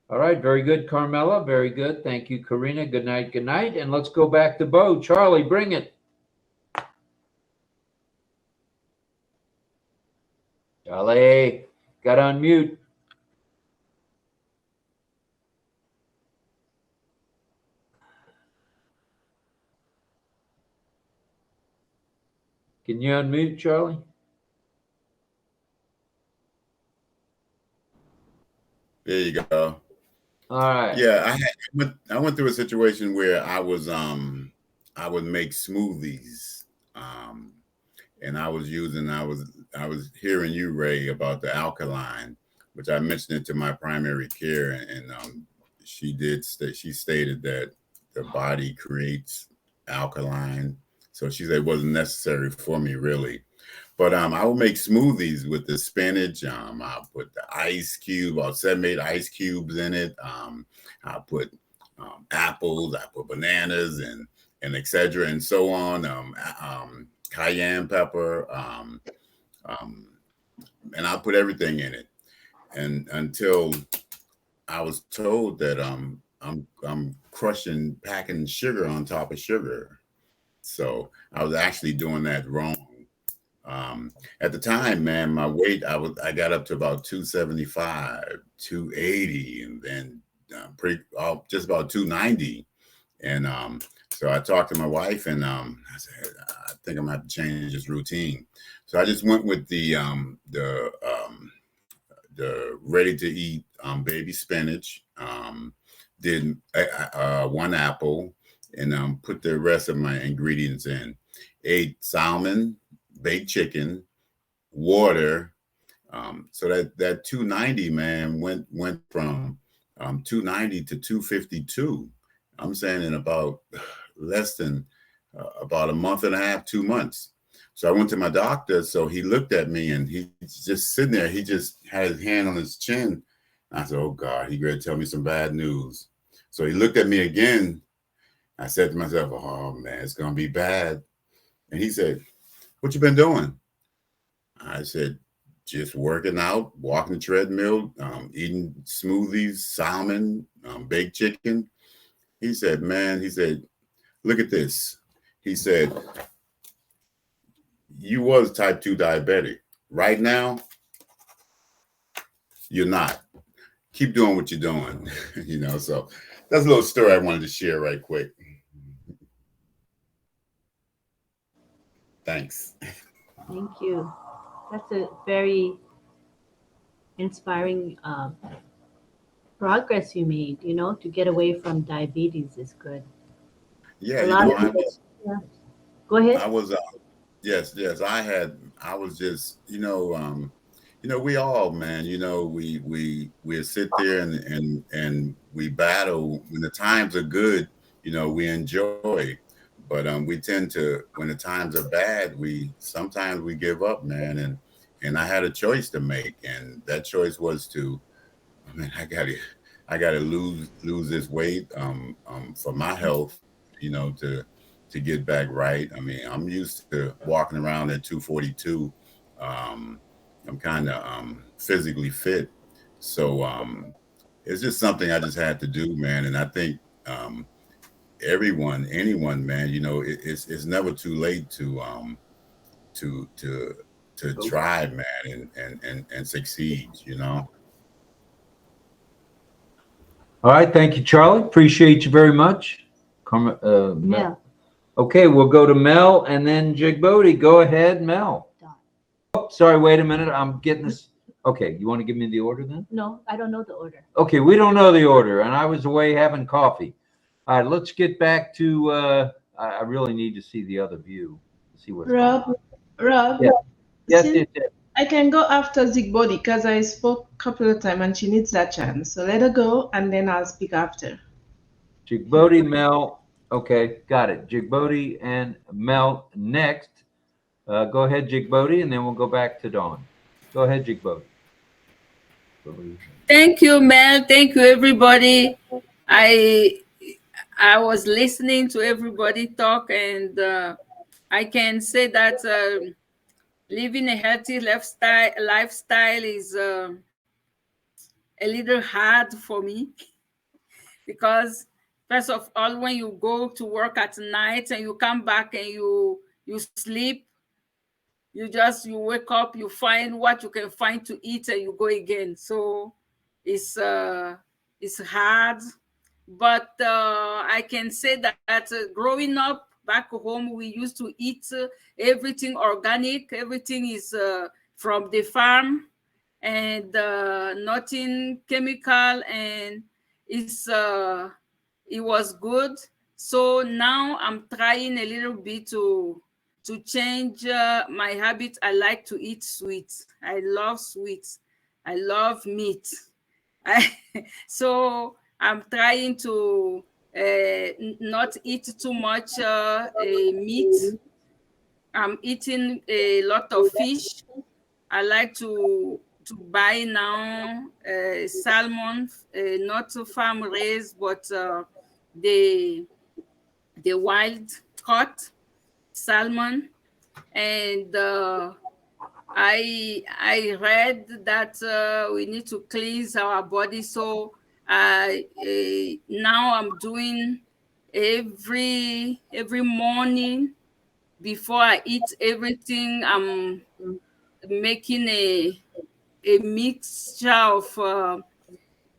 All right. Very good, Carmela. Very good. Thank you, Karina. Good night. Good night. And let's go back to Bo. Charlie, bring it. Charlie, got on mute. Can you unmute, Charlie? There you go. All right. Yeah, I went through a situation where I would make smoothies, and I was hearing you, Ray, about the alkaline, which I mentioned it to my primary care, and she stated that the body creates alkaline, so she said it wasn't necessary for me really. But I will make smoothies with the spinach. I'll put the ice cube, about 7, 8 ice cubes in it. I'll put apples, I put bananas and etc. and so on. Cayenne pepper, and I'll put everything in it. And until I was told that I'm packing sugar on top of sugar. So I was actually doing that wrong. At the time, man, my weight, I got up to about 275, 280, and then just about 290. And so I talked to my wife, and I said, I think I'm gonna have to change this routine. So I just went with the ready to eat baby spinach, did 1 apple, and put the rest of my ingredients in. Ate salmon, baked chicken, water. So that 290, man, went from 290 to 252. I'm saying in about less than about a month and a half, 2 months. So I went to my doctor. So he looked at me, and he's just sitting there. He just had his hand on his chin. I said, oh God, he going to tell me some bad news. So he looked at me again. I said to myself, oh man, it's going to be bad. And he said, what you been doing? I said, just working out, walking the treadmill, eating smoothies, salmon, baked chicken. He said, man, look at this. He said, you was type 2 diabetic. Right now, you're not. Keep doing what you're doing. So that's a little story I wanted to share right quick. Thanks. Thank you. That's a very inspiring progress you made. To get away from diabetes is good. Yeah, Yeah. Go ahead. I was, yes. I was just, we all, man, we sit there and we battle when the times are good. We enjoy, But we tend to, when the times are bad, sometimes we give up, man. And I had a choice to make, and that choice was to, I mean, I gotta lose this weight for my health, you know, to get back right. I mean, I'm used to walking around at 242. I'm kind of physically fit, so it's just something I just had to do, man. And I think anyone, man, you know, it's never too late to try, man, and succeed, you know. All right, thank you, Charlie. Appreciate you very much. Mel. Okay, we'll go to Mel and then Jigbody. Go ahead, Mel. Oh, sorry, wait a minute. I'm getting this. Okay, you want to give me the order then? No, I don't know the order. Okay, we don't know the order, and I was away having coffee. All right, let's get back to. I really need to see the other view. See what's Rob. Yeah. Yes, since yes, yes. I can go after Zigbody because I spoke a couple of times and she needs that chance. So let her go and then I'll speak after. Jigbody, Mel. Okay, got it. Jigbody and Mel next. Go ahead, Jigbody, and then we'll go back to Dawn. Go ahead, Jigbody. Thank you, Mel. Thank you, everybody. I was listening to everybody talk, and I can say that living a healthy lifestyle is a little hard for me because first of all, when you go to work at night and you come back and you sleep, you wake up, you find what you can find to eat, and you go again. So it's hard, but I can say that growing up back home, we used to eat everything organic. Everything is from the farm and nothing chemical, and it was good. So now I'm trying a little bit to change my habit. I like to eat sweets. I love sweets. I love meat. So I'm trying to not eat too much meat. I'm eating a lot of fish. I like to buy now salmon, not farm raised, but the wild caught salmon. And I read that we need to cleanse our body. So now I'm doing every morning before I eat everything. I'm making a mixture of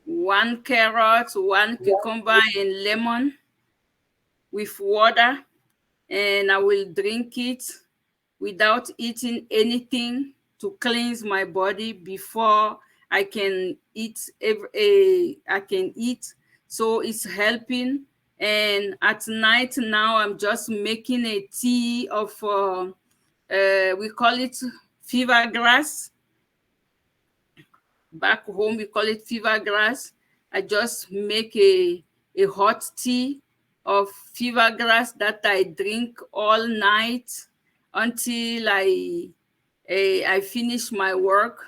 1 carrot, 1 cucumber, and lemon with water, and I will drink it without eating anything to cleanse my body before I can eat. So it's helping. And at night now, I'm just making a tea of we call it fever grass. Back home, we call it fever grass. I just make a hot tea of fever grass that I drink all night until I finish my work.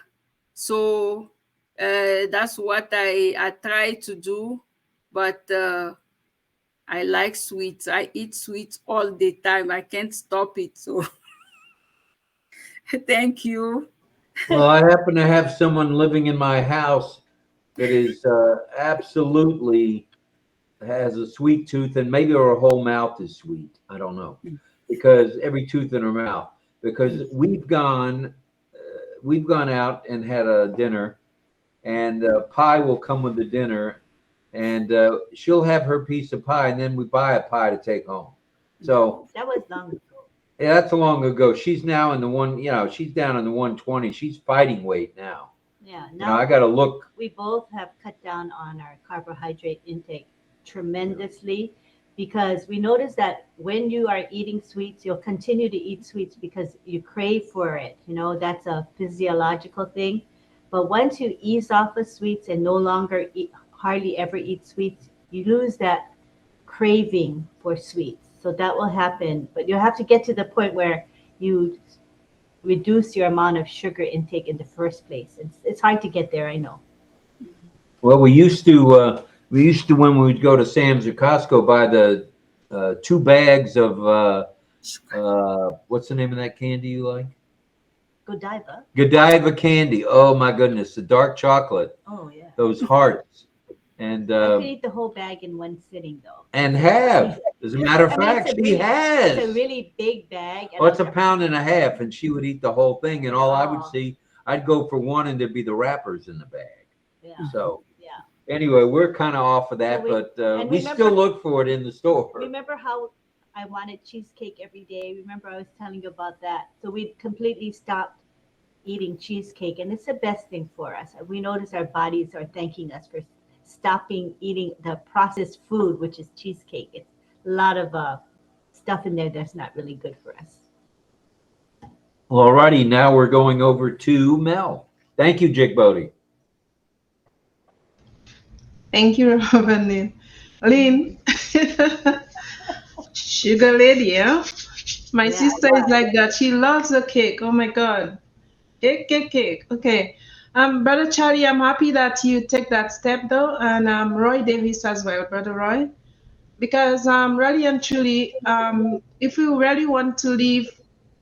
So that's what I try to do. But I like sweets. I eat sweets all the time. I can't stop it. So thank you. Well, I happen to have someone living in my house that is absolutely has a sweet tooth, and maybe her whole mouth is sweet. I don't know, because every tooth in her mouth. Because we've gone out and had a dinner, and pie will come with the dinner, and she'll have her piece of pie, and then we buy a pie to take home. So that was long ago. Yeah, that's long ago. She's now in the she's down in the 120. She's fighting weight now. Yeah. Now I got to look. We both have cut down on our carbohydrate intake tremendously, because we notice that when you are eating sweets, you'll continue to eat sweets because you crave for it. That's a physiological thing. But once you ease off of sweets and no longer hardly ever eat sweets, you lose that craving for sweets. So that will happen, but you'll have to get to the point where you reduce your amount of sugar intake in the first place. It's hard to get there, I know. Well, we used to when we would go to Sam's or Costco buy the 2 bags of what's the name of that candy you like? Godiva. Godiva candy. Oh my goodness, the dark chocolate. Oh yeah. Those hearts. And I could eat the whole bag in one sitting, though. and have. As a matter of fact, she has. It's a really big bag. Oh, it's a pound and a half, and she would eat the whole thing. And all I would see, I'd go for one, and there'd be the wrappers in the bag. Yeah. So anyway, we're kind of off of that, but we still look for it in the store. Remember how I wanted cheesecake every day? Remember I was telling you about that? So we completely stopped eating cheesecake, and it's the best thing for us. We notice our bodies are thanking us for stopping eating the processed food, which is cheesecake. It's a lot of stuff in there that's not really good for us. All righty, now we're going over to Mel. Thank you, Jake Bodie. Thank you, RobLynn. Lynn, sugar lady, yeah? My sister is like that. She loves the cake. Oh my God. Cake. Okay. Brother Charlie, I'm happy that you take that step though. And Roy Davis as well, Brother Roy. Because really and truly, if we really want to live,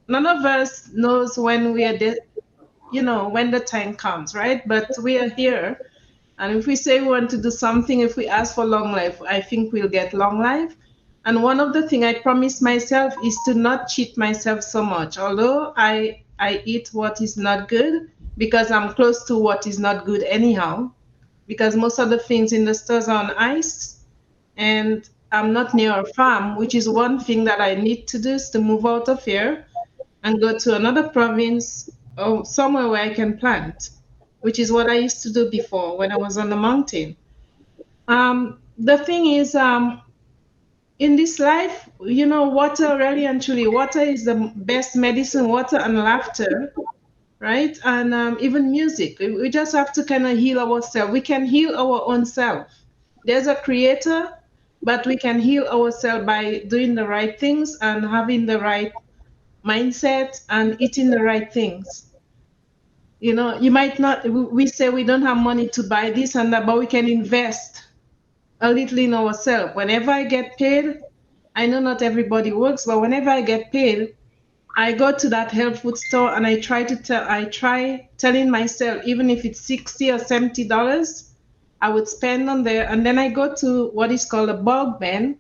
none of us knows when we are when the time comes, right? But we are here. And if we say we want to do something, if we ask for long life, I think we'll get long life. And one of the things I promised myself is to not cheat myself so much. Although I eat what is not good because I'm close to what is not good anyhow. Because most of the things in the stores are on ice. And I'm not near a farm, which is one thing that I need to do is to move out of here and go to another province or somewhere where I can plant, which is what I used to do before when I was on the mountain. The thing is, in this life, water really and truly, water is the best medicine, water and laughter, right? And even music. We just have to kind of heal ourselves. We can heal our own self. There's a creator, but we can heal ourselves by doing the right things and having the right mindset and eating the right things. You might not, we say we don't have money to buy this and that, but we can invest a little in ourselves. Whenever I get paid, I know not everybody works, but whenever I get paid, I go to that health food store and I try telling myself, even if it's $60 or $70, I would spend on there. And then I go to what is called a bulk bin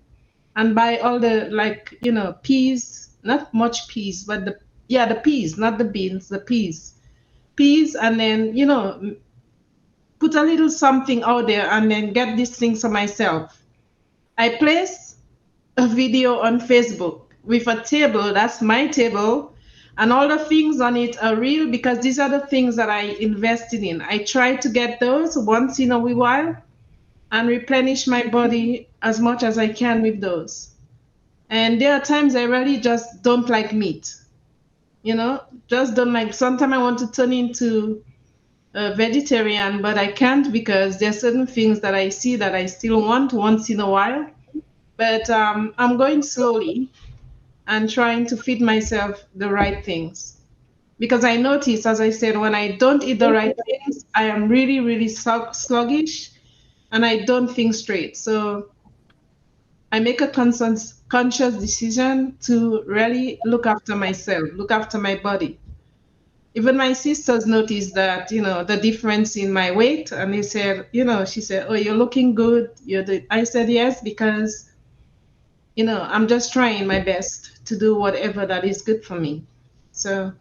and buy all the peas, not much peas, but the peas, not the beans, the peas, and then, put a little something out there and then get these things for myself. I place a video on Facebook with a table, that's my table, and all the things on it are real because these are the things that I invested in. I try to get those once in a while and replenish my body as much as I can with those. And there are times I really just don't like meat, just don't like. Sometimes I want to turn into a vegetarian, but I can't because there are certain things that I see that I still want once in a while. But I'm going slowly and trying to feed myself the right things. Because I notice, as I said, when I don't eat the right things, I am really, really sluggish and I don't think straight. So I make a conscious decision to really look after myself, look after my body. Even my sisters noticed that, the difference in my weight. And they said, she said, oh, you're looking good. I said, yes, because, I'm just trying my best to do whatever that is good for me. So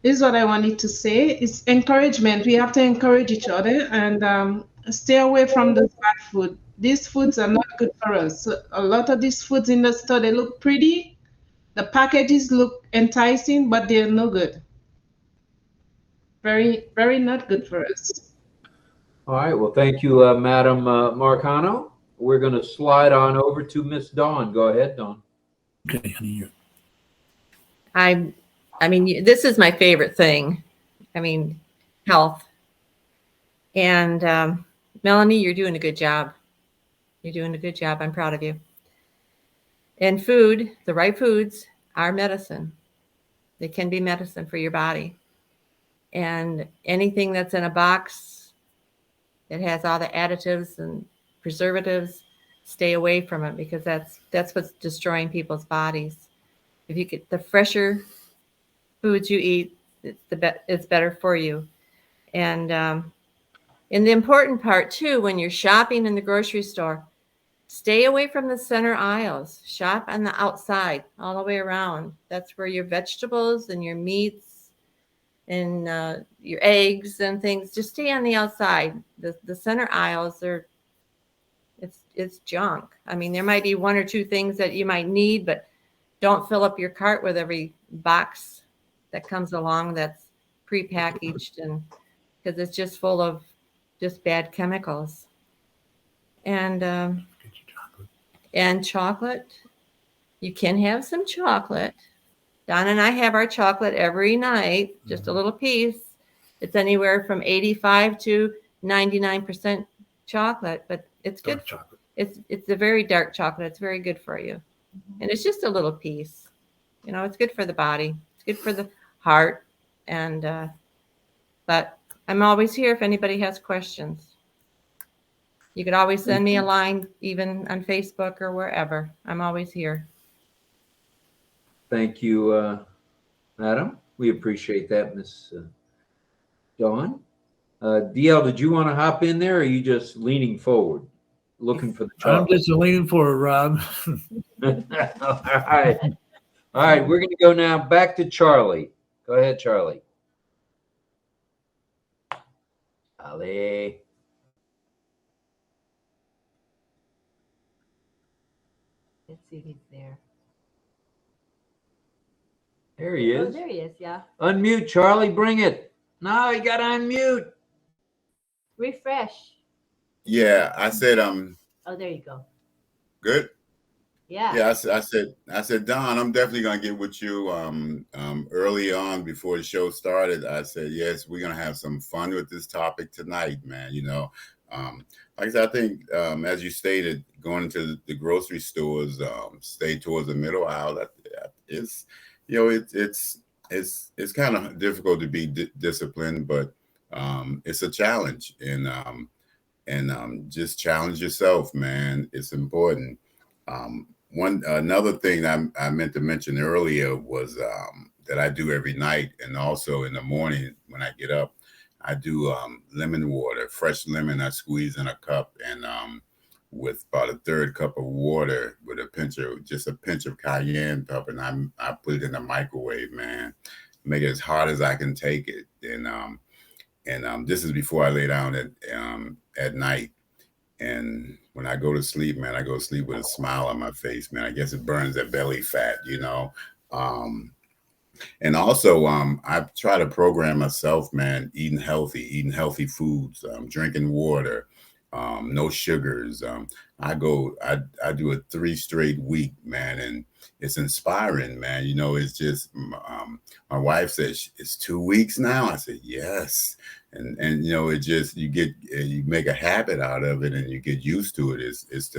this is what I wanted to say. It's encouragement. We have to encourage each other and stay away from the bad food. These foods are not good for us. So a lot of these foods in the store, they look pretty. The packages look enticing, but they're no good. Very, very not good for us. All right. Well, thank you, Madam Marcano. We're going to slide on over to Miss Dawn. Go ahead, Dawn. Okay, honey. I mean, this is my favorite thing. I mean, health. And Melanie, you're doing a good job. You're doing a good job. I'm proud of you. And food, the right foods, are medicine. They can be medicine for your body. And anything that's in a box that has all the additives and preservatives, stay away from it, because that's what's destroying people's bodies. If you get the fresher foods you eat, it's better for you. And the important part too, when you're shopping in the grocery store, stay away from the center aisles. Shop on the outside, all the way around. That's where your vegetables and your meats and your eggs and things, just stay on the outside. The center aisles it's junk. I mean, there might be one or two things that you might need, but don't fill up your cart with every box that comes along that's prepackaged, and because it's just full of just bad chemicals. And chocolate, you can have some chocolate. Don and I have our chocolate every night, just a little piece. It's anywhere from 85 to 99% chocolate, but it's good. It's a very dark chocolate. It's very good for you. And it's just a little piece. You know, it's good for the body. It's good for the heart. And but I'm always here if anybody has questions. You could always send me a line, even on Facebook or wherever. I'm always here. Thank you, Madam. We appreciate that, Miss Dawn. DL, did you want to hop in there, or are you just leaning forward, looking for the chocolate? I'm just leaning forward, Rob. All right. All right, we're going to go now back to Charlie. Go ahead, Charlie. Ali. Let's see if he's there. There he is. Oh, there he is, yeah. Unmute, Charlie. Bring it. No, you got to unmute. Refresh. Yeah, I said Oh, there you go. good. Yeah. Yeah, I said, Don, I'm definitely gonna get with you early on before the show started. I said, yes, we're gonna have some fun with this topic tonight, man. You know, like I said, I think as you stated, going to the grocery stores, stay towards the middle aisle. It's, you know, it's kind of difficult to be disciplined, but it's a challenge, and just challenge yourself, man. It's important. Another thing I meant to mention earlier was that I do every night, and also in the morning when I get up, I do lemon water, fresh lemon. I squeeze in a cup, and with about a third cup of water, with a pinch of cayenne pepper, and I put it in the microwave, man. Make it as hot as I can take it, and this is before I lay down at night. And when I go to sleep, man, I go to sleep with a smile on my face, man. I guess it burns that belly fat, you know. And also, I try to program myself, man, eating healthy foods, drinking water, no sugars. I do a 3 straight week, man, and it's inspiring, man. You know, it's just my wife says it's 2 weeks now. I said yes. And you know, it just you make a habit out of it, and you get used to it. It's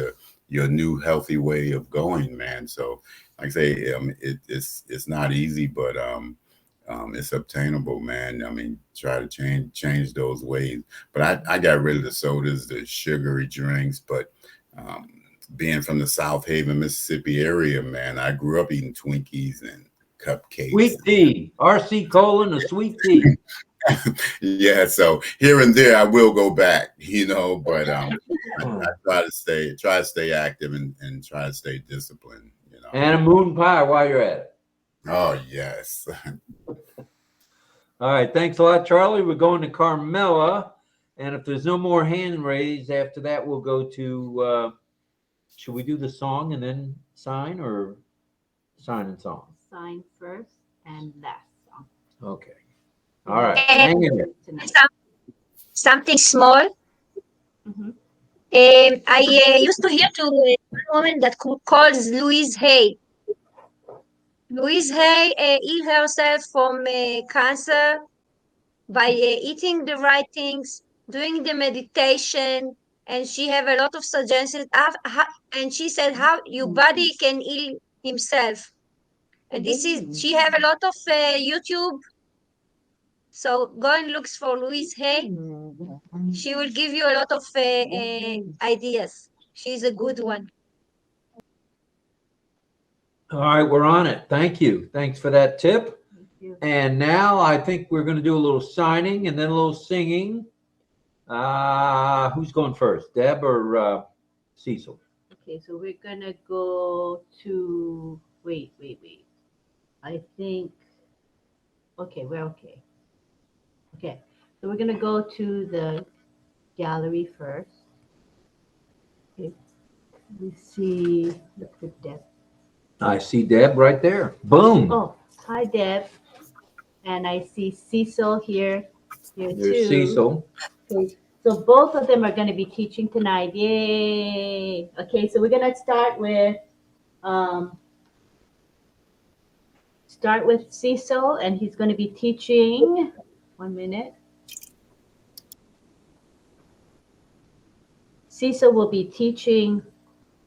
your new healthy way of going, man. So like I say, it's not easy, but it's obtainable, man. I mean, try to change those ways. But I got rid of the sodas, the sugary drinks. But being from the South Haven, Mississippi area, man, I grew up eating Twinkies and cupcakes. Sweet tea, RC Cola, and a sweet tea. Yeah, so here and there I will go back, you know, but I try to stay active and try to stay disciplined, you know. And a moon pie while you're at it. Oh yes. All right, thanks a lot, Charlie. We're going to Carmela, and if there's no more hand raised after that, we'll go to should we do the song and then sign, or sign and song? Sign first and last song. Okay. All right. Hang in there. Something small. Mm-hmm. I used to hear to a woman that calls Louise Hay. Louise Hay healed herself from cancer by eating the right things, doing the meditation, and she have a lot of suggestions. And she said how your body can heal himself. And this is she have a lot of YouTube. So go and look for Louise Hay. She will give you a lot of ideas. She's a good one. All right, we're on it. Thank you. Thanks for that tip. Thank you. And now I think we're going to do a little signing and then a little singing. Who's going first, Deb or Cecil? Okay, so we're gonna go to wait. I think okay, we're okay. Okay, so we're gonna go to the gallery first. Okay, we see look for Deb. I see Deb right there. Boom. Oh, hi Deb, and I see Cecil here There's too. Cecil. Okay, so both of them are going to be teaching tonight. Yay! Okay, so we're going to start with Cecil, and he's going to be teaching. 1 minute. Cecil will be teaching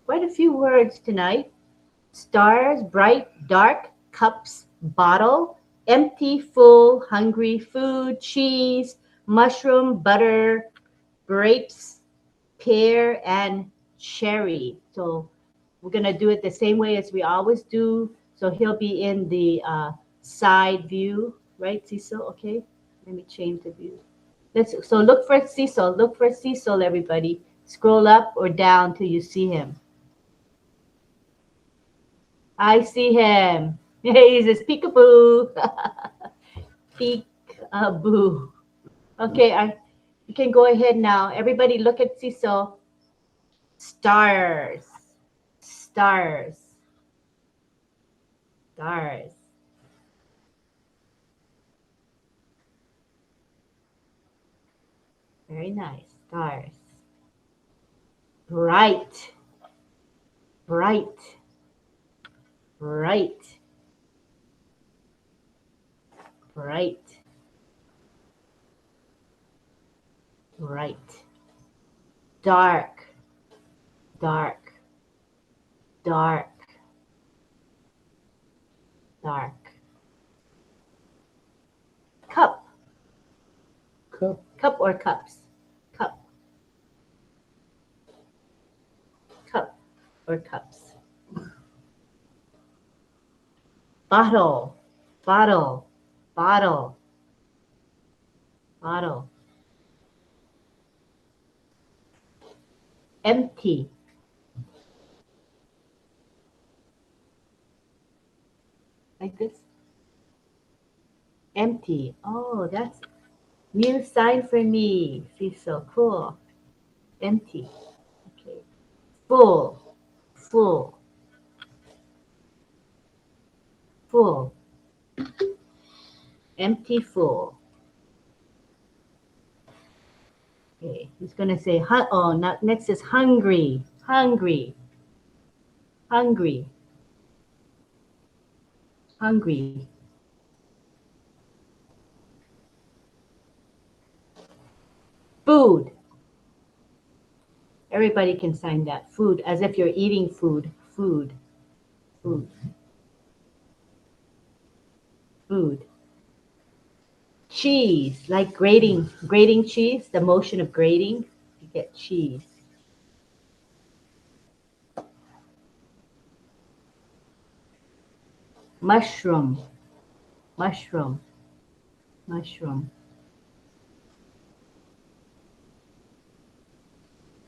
quite a few words tonight. Stars, bright, dark, cups, bottle, empty, full, hungry, food, cheese, mushroom, butter, grapes, pear, and cherry. So we're going to do it the same way as we always do. So he'll be in the side view, right, Cecil? Okay, let me change the view. So look for Cecil. Look for Cecil, everybody. Scroll up or down till you see him. I see him. Hey, he's a peekaboo. Peekaboo. Okay, you can go ahead now. Everybody look at Cecil. Stars. Stars. Stars. Very nice. Stars. Bright. Bright. Bright. Bright. Bright. Dark. Dark. Dark. Dark. Cup. Cup. Cup or cups? Cup. Cup or cups. Bottle. Bottle. Bottle. Bottle. Empty. Like this. Empty. Oh, that's new sign for me. Cecil. Cool. Empty. Okay. Full. Full. Full. Empty, full. Okay, he's going to say, next is hungry, hungry, hungry, hungry. Food. Everybody can sign that. Food, as if you're eating food. Food. Food. Food. Cheese, like grating cheese, the motion of grating, you get cheese. Mushroom, mushroom, mushroom,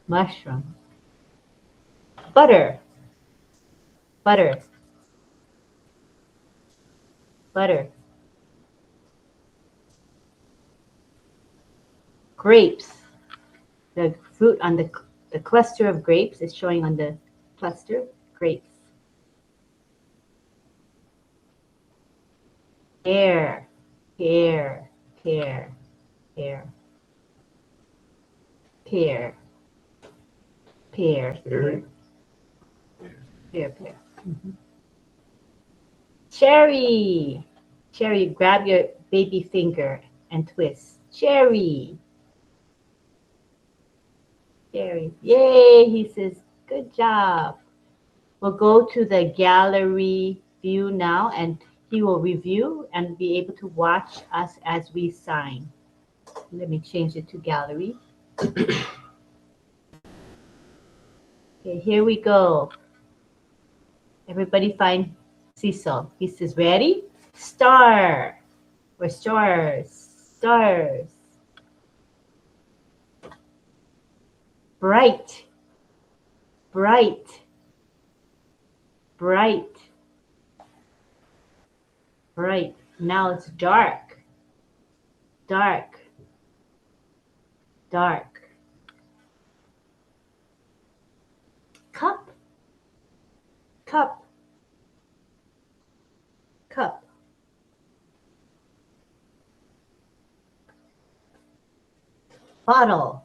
mushroom. Butter, butter, butter. Grapes, the fruit on the cluster of grapes is showing on the cluster, grapes. Pear, pear, pear, pear, pear, pear, pear, pear, pear. Cherry, cherry, grab your baby finger and twist. Cherry. Sherry. Yay, he says, good job. We'll go to the gallery view now, and he will review and be able to watch us as we sign. Let me change it to gallery. Okay, here we go. Everybody find Cecil. He says, ready? Star. Or stars. Stars. Bright. Bright. Bright. Bright. Now it's dark. Dark. Dark. Cup. Cup. Cup. Bottle.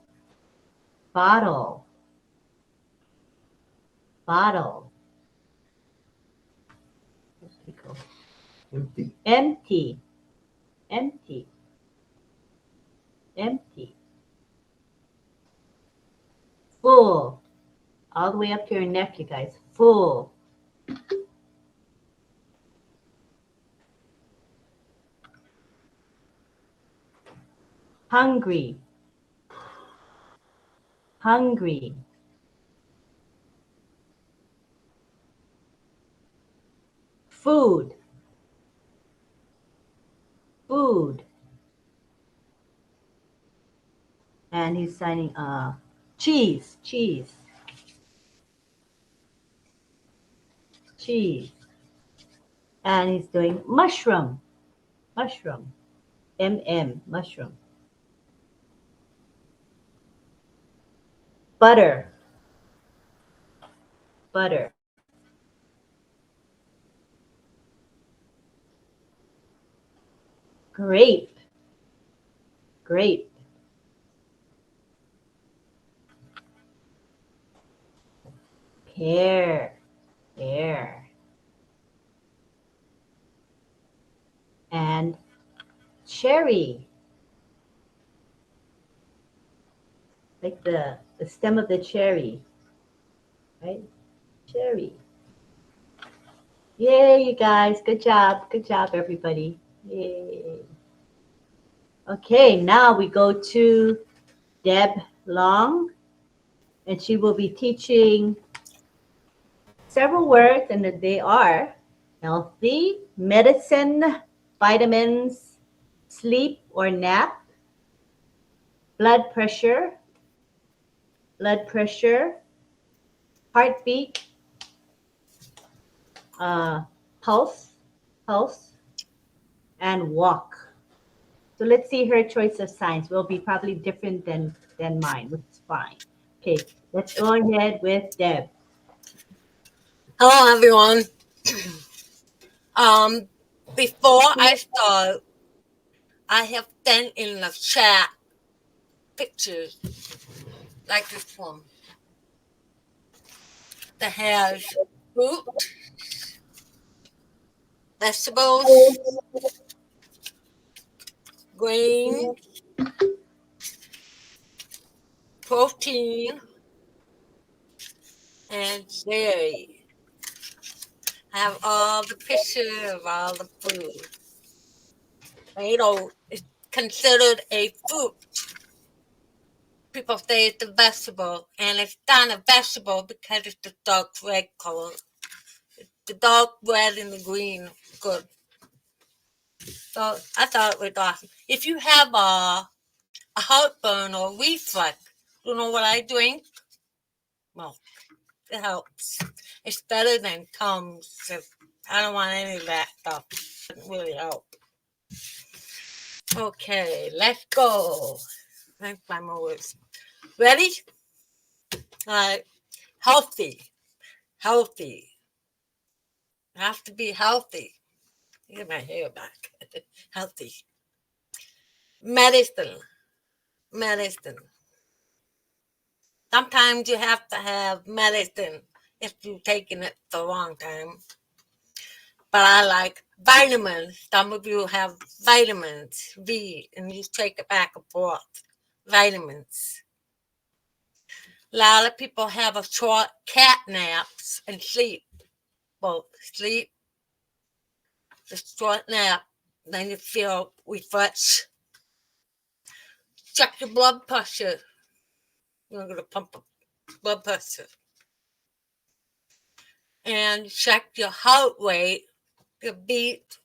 Bottle. Bottle. Empty. Empty. Empty. Empty. Full. All the way up to your neck, you guys. Full. Hungry. Hungry. Food. Food. And he's signing cheese. Cheese. Cheese. And he's doing mushroom. Mushroom. Mushroom. Butter. Butter. Grape. Grape. Pear. Pear. And cherry. Like the stem of the cherry. Right? Cherry. Yay, you guys. Good job. Good job, everybody. Yay. Okay, now we go to Deb Long, and she will be teaching several words, and they are healthy, medicine, vitamins, sleep or nap, blood pressure, heartbeat, pulse, and walk. So let's see her choice of signs. Will be probably different than mine, which is fine. Okay, let's go ahead with Deb. Hello, everyone. Before I start, I have sent in the chat pictures like this one that has fruit, vegetables, grains, protein, and dairy. I have all the pictures of all the food. Tomato is considered a fruit. People say it's a vegetable, and it's not a vegetable because it's the dark red color. The dark red and the green, good. So I thought it was awesome. If you have a heartburn or reflux, you know what I drink? Well, it helps. It's better than Tums. I don't want any of that stuff. It doesn't really help. Okay, let's go. Let's find more words. Ready? All right. Healthy. Healthy. Have to be healthy. Get my hair back. Healthy. Medicine. Medicine. Sometimes you have to have medicine if you're taking it the wrong time. But I like vitamins. Some of you have vitamins, V, and you take it back and forth. Vitamins. A lot of people have a short cat naps and sleep. Both sleep, the short nap, then you feel refreshed. Check your blood pressure. You're going to pump up blood pressure. And check your heart rate, your beat.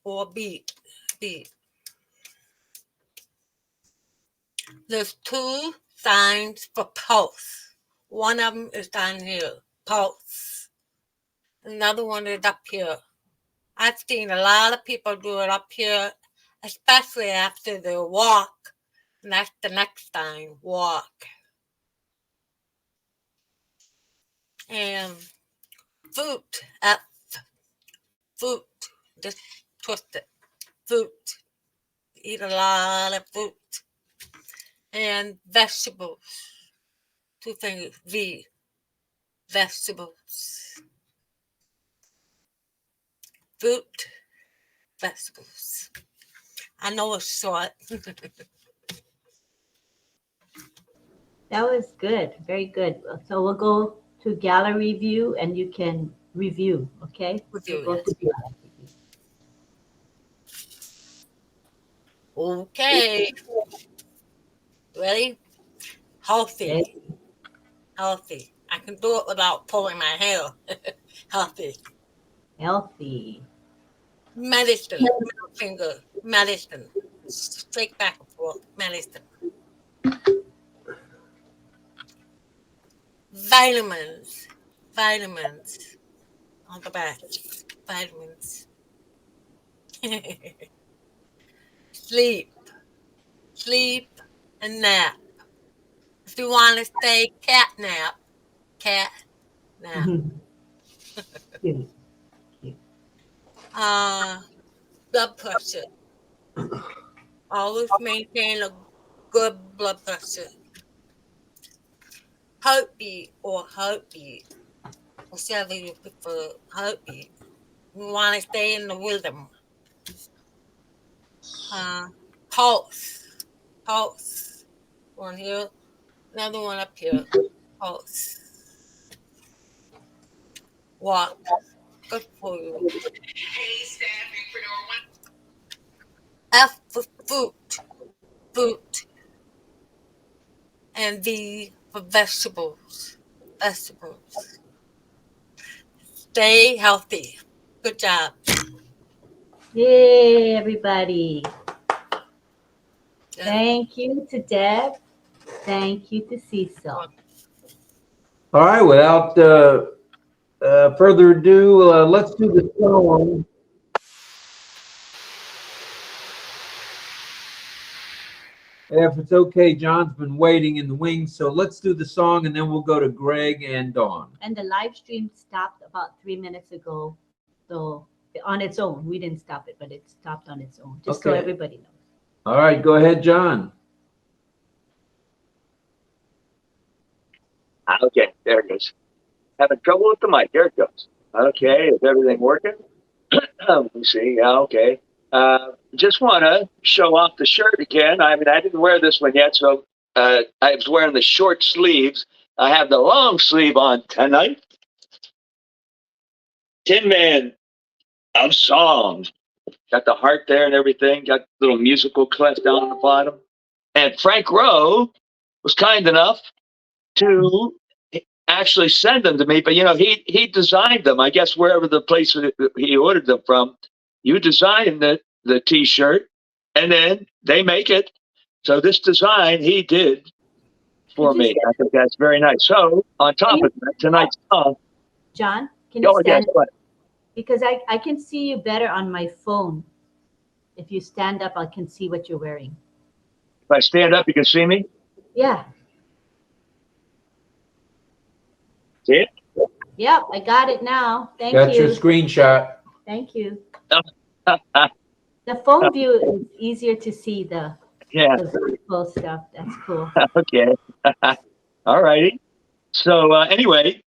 There's 2 signs for pulse. One of them is down here, pulse. Another one is up here. I've seen a lot of people do it up here, especially after their walk. And that's the next sign, walk. And fruit, F, fruit, just twist it, fruit. Eat a lot of fruit. And vegetables, 2 fingers, V, vegetables. Fruit, vegetables. I know it's short. That was good. Very good. So we'll go to gallery view and you can review, okay? Review, We'll go to gallery view. Okay. Ready? Healthy. Healthy. I can do it without pulling my hair. Healthy. Healthy. Medicine. Middle finger. Medicine. Straight back and forth. Medicine. Vitamins. Vitamins. On the back. Vitamins. Sleep. Sleep and nap. If you want to stay, cat nap. Cat nap. Blood pressure. Always maintain a good blood pressure. Heartbeat or heartbeat. Whichever you prefer, heartbeat. You want to stay in the rhythm. Pulse. Pulse. One here. Another one up here. Pulse. Walk. Good for you. F for fruit. Fruit. And V for vegetables. Vegetables. Stay healthy. Good job. Yay, everybody. Thank you to Deb. Thank you to Cecil. All right, without further ado, let's do the song. If it's okay, John's been waiting in the wings, so let's do the song and then we'll go to Greg and Dawn. And the live stream stopped about 3 minutes ago, so on its own. We didn't stop it, but it stopped on its own, just so Okay. everybody knows. All right, go ahead, John. Okay, there it goes. Having trouble with the mic. There it goes. Okay, is everything working? Let me see. Yeah, okay. Just want to show off the shirt again. I mean, I didn't wear this one yet, so I was wearing the short sleeves. I have the long sleeve on tonight. Tin Man of Song. Got the heart there and everything. Got little musical clef down on the bottom. And Frank Rowe was kind enough to actually send them to me, but you know, he designed them. I guess wherever the place he ordered them from, you design the t-shirt and then they make it. So this design he did for me. I think that's very nice. So on top of that, tonight's song. John, can you Yes, stand? what? Because I can see you better on my phone. If you stand up, I can see what you're wearing. If I stand up, you can see me? Yeah. See it? Yep, I got it now. Thank Got you. your screenshot. Thank you. The phone view is easier to see the full stuff. That's cool. Okay. All righty. So anyway,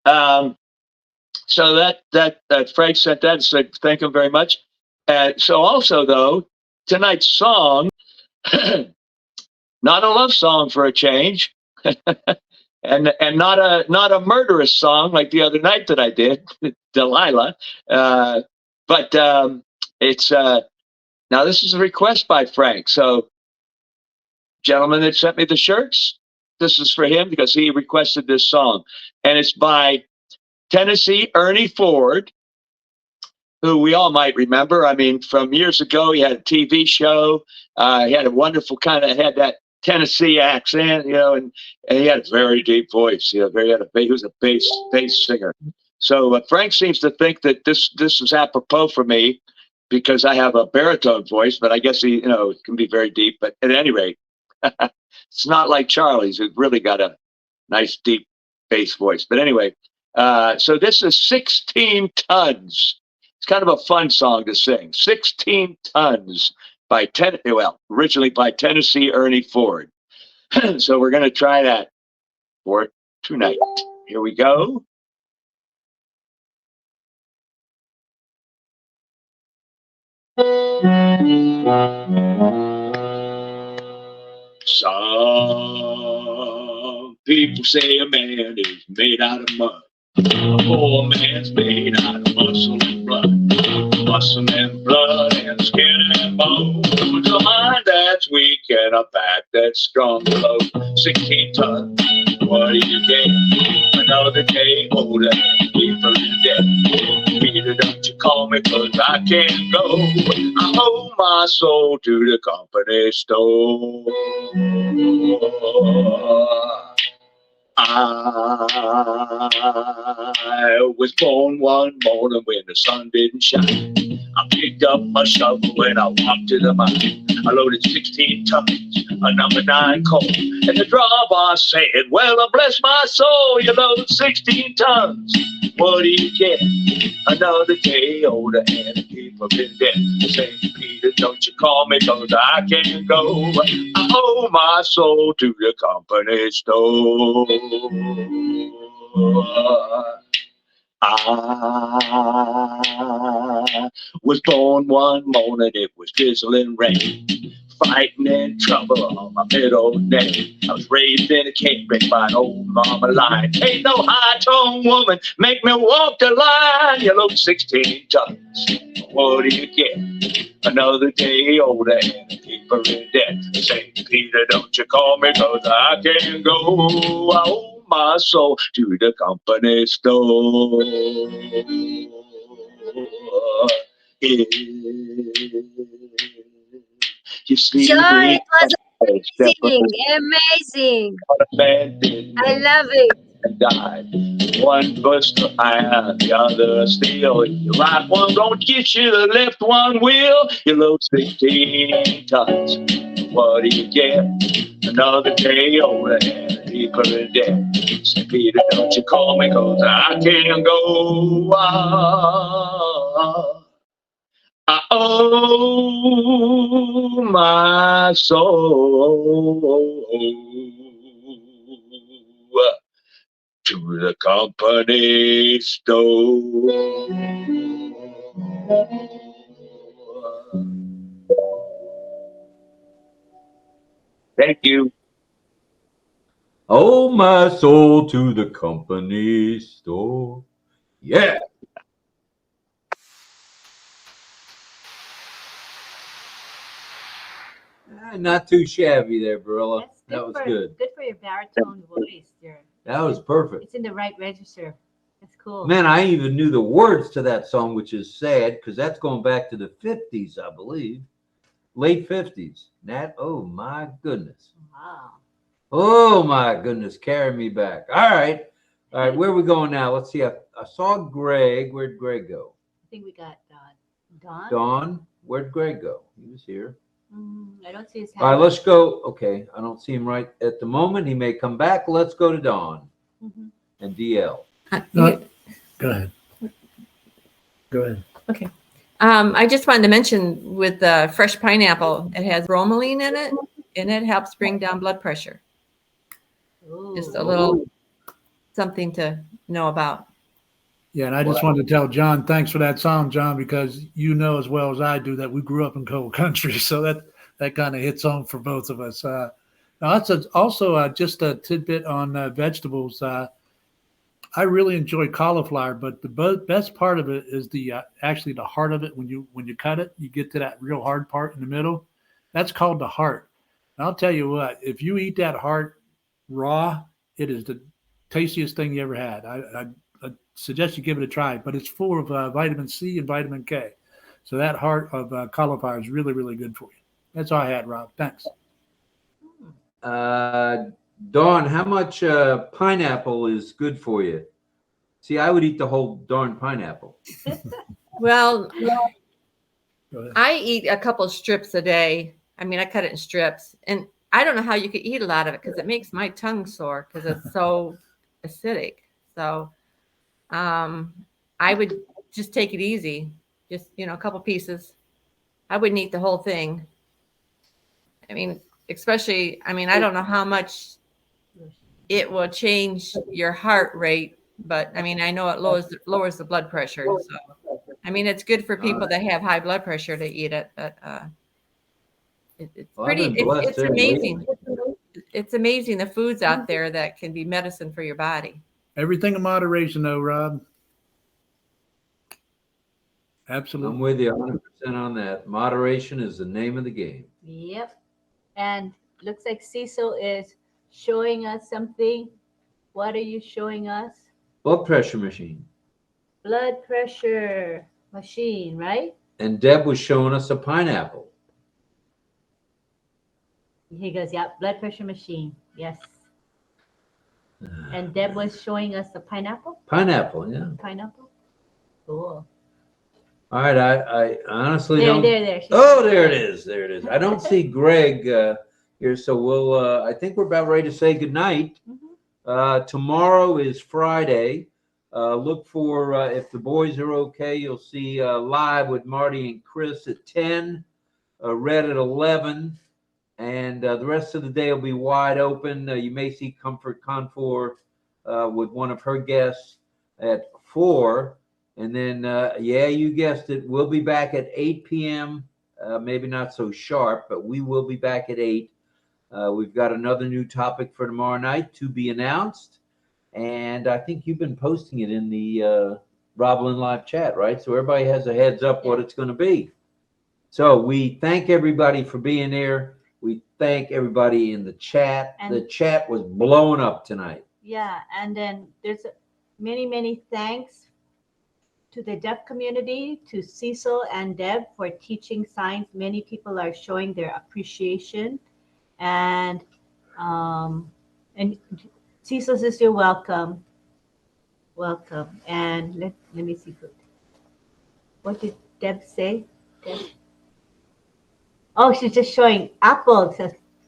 so that Frank sent that and said thank him very much. So also though, tonight's song, not a love song for a change, and not a murderous song like the other night that I did, Delilah. But it's now this is a request by Frank. So, gentleman that sent me the shirts, this is for him because he requested this song, and it's by Tennessee Ernie Ford, who we all might remember. I mean, from years ago, he had a TV show. He had a wonderful had that Tennessee accent, and he had a very deep voice. He was a bass singer. So Frank seems to think that this is apropos for me because I have a baritone voice, but I guess it can be very deep. But at any rate, it's not like Charlie's, who really got a nice deep bass voice. But anyway, so this is 16 Tons. It's kind of a fun song to sing. 16 Tons by originally by Tennessee Ernie Ford. So we're going to try that for tonight. Here we go. Some people say a man is made out of mud. A poor man's made out of muscle and blood. Muscle and blood and skin and bone. A mind that's weak and a back that's strong below. 16 tons, what do you get? Another day older and deeper in debt. Peter, don't you call me, 'cause I can't go. I owe my soul to the company store. I was born one morning when the sun didn't shine. I picked up my shovel and I walked to the mine. I loaded 16 tons, a number 9 coal. And the driver said, well, bless my soul, you load 16 tons. What do you get? Another day older and people been dead. St. Peter, don't you call me, 'cause I can't go. I owe my soul to the company store. I was born one morning, it was drizzling rain. Fighting in trouble on my middle name. I was raised in a canebrake by an old mama lion. Ain't no high-tone woman make me walk the line. You load 16 tons, what do you get? Another day older and people in debt. St. Peter, don't you call me, 'cause I can't go. I owe my soul to the company store. You see, Joy, it was amazing. I love it. Died. One was the iron, the other steel. The right one don't get you, the left one will. You load 16 tons. What do you get? Another day older and people are dead. St. Peter, don't you call me, 'cause I can't go. I owe my soul to the company store. Thank you. Oh, my soul to the company store. Yeah. Not too shabby there, Barilla. That was good. Good for your baritone voice. That was perfect. It's in the right register. That's cool. Man, I even knew the words to that song, which is sad because that's going back to the 50s, I believe. Late 50s. Nat, oh my goodness. Wow. Oh my goodness. Carry me back. All right. All right. Where are we going now? Let's see. I saw Greg. Where'd Greg go? I think we got Don. Don. Where'd Greg go? He was here. I don't see his hand. All right, let's go. Okay, I don't see him right at the moment. He may come back. Let's go to Don and DL. Go ahead. Go ahead. Okay. I just wanted to mention with fresh pineapple, it has bromelain in it, and it helps bring down blood pressure. Ooh. Just a little something to know about. Yeah, and I just wanted to tell John, thanks for that song, John, because you know as well as I do that we grew up in cold country, so that kind of hits home for both of us. Now, that's also just a tidbit on vegetables. I really enjoy cauliflower, but the best part of it is the actually the heart of it. When you cut it, you get to that real hard part in the middle. That's called the heart. And I'll tell you what, if you eat that heart raw, it is the tastiest thing you ever had. I suggest you give it a try, but it's full of vitamin C and vitamin K. So that heart of cauliflower is really, really good for you. That's all I had, Rob. Thanks. Dawn, how much pineapple is good for you? See, I would eat the whole darn pineapple. Well, I eat a couple strips a day. I mean, I cut it in strips, and I don't know how you could eat a lot of it because it makes my tongue sore because it's so acidic. So I would just take it easy, just a couple pieces. I wouldn't eat the whole thing. I mean, especially, I don't know how much it will change your heart rate, but I know it lowers the blood pressure. So, it's good for people that have high blood pressure to eat it, but it's amazing. It's amazing the foods out there that can be medicine for your body. Everything in moderation, though, Rob. Absolutely. I'm with you 100% on that. Moderation is the name of the game. Yep. And looks like Cecil is showing us something. What are you showing us? Blood pressure machine. Blood pressure machine, right? And Deb was showing us a pineapple. He goes, yeah, blood pressure machine. Yes. And Deb was showing us the pineapple? Pineapple, yeah. Pineapple? Cool. All right, I honestly don't. There. Oh, there it is. There it is. I don't see Greg here, so we'll. I think we're about ready to say goodnight. Tomorrow is Friday. Look for if the boys are okay. You'll see live with Marty and Chris at 10, Red at 11, and the rest of the day will be wide open. You may see Comfort Confor with one of her guests at 4. And then, yeah, you guessed it. We'll be back at 8 p.m. Maybe not so sharp, but we will be back at 8. We've got another new topic for tomorrow night to be announced. And I think you've been posting it in the RobLynn live chat, right? So everybody has a heads up what it's going to be. So we thank everybody for being there. We thank everybody in the chat. And the chat was blowing up tonight. Yeah, and then there's many, many thanks to the deaf community, to Cecil and Deb for teaching science. Many people are showing their appreciation. And Cecil says you're welcome. Welcome. And let me see. What did Deb say? Deb? Oh, she's just showing apple.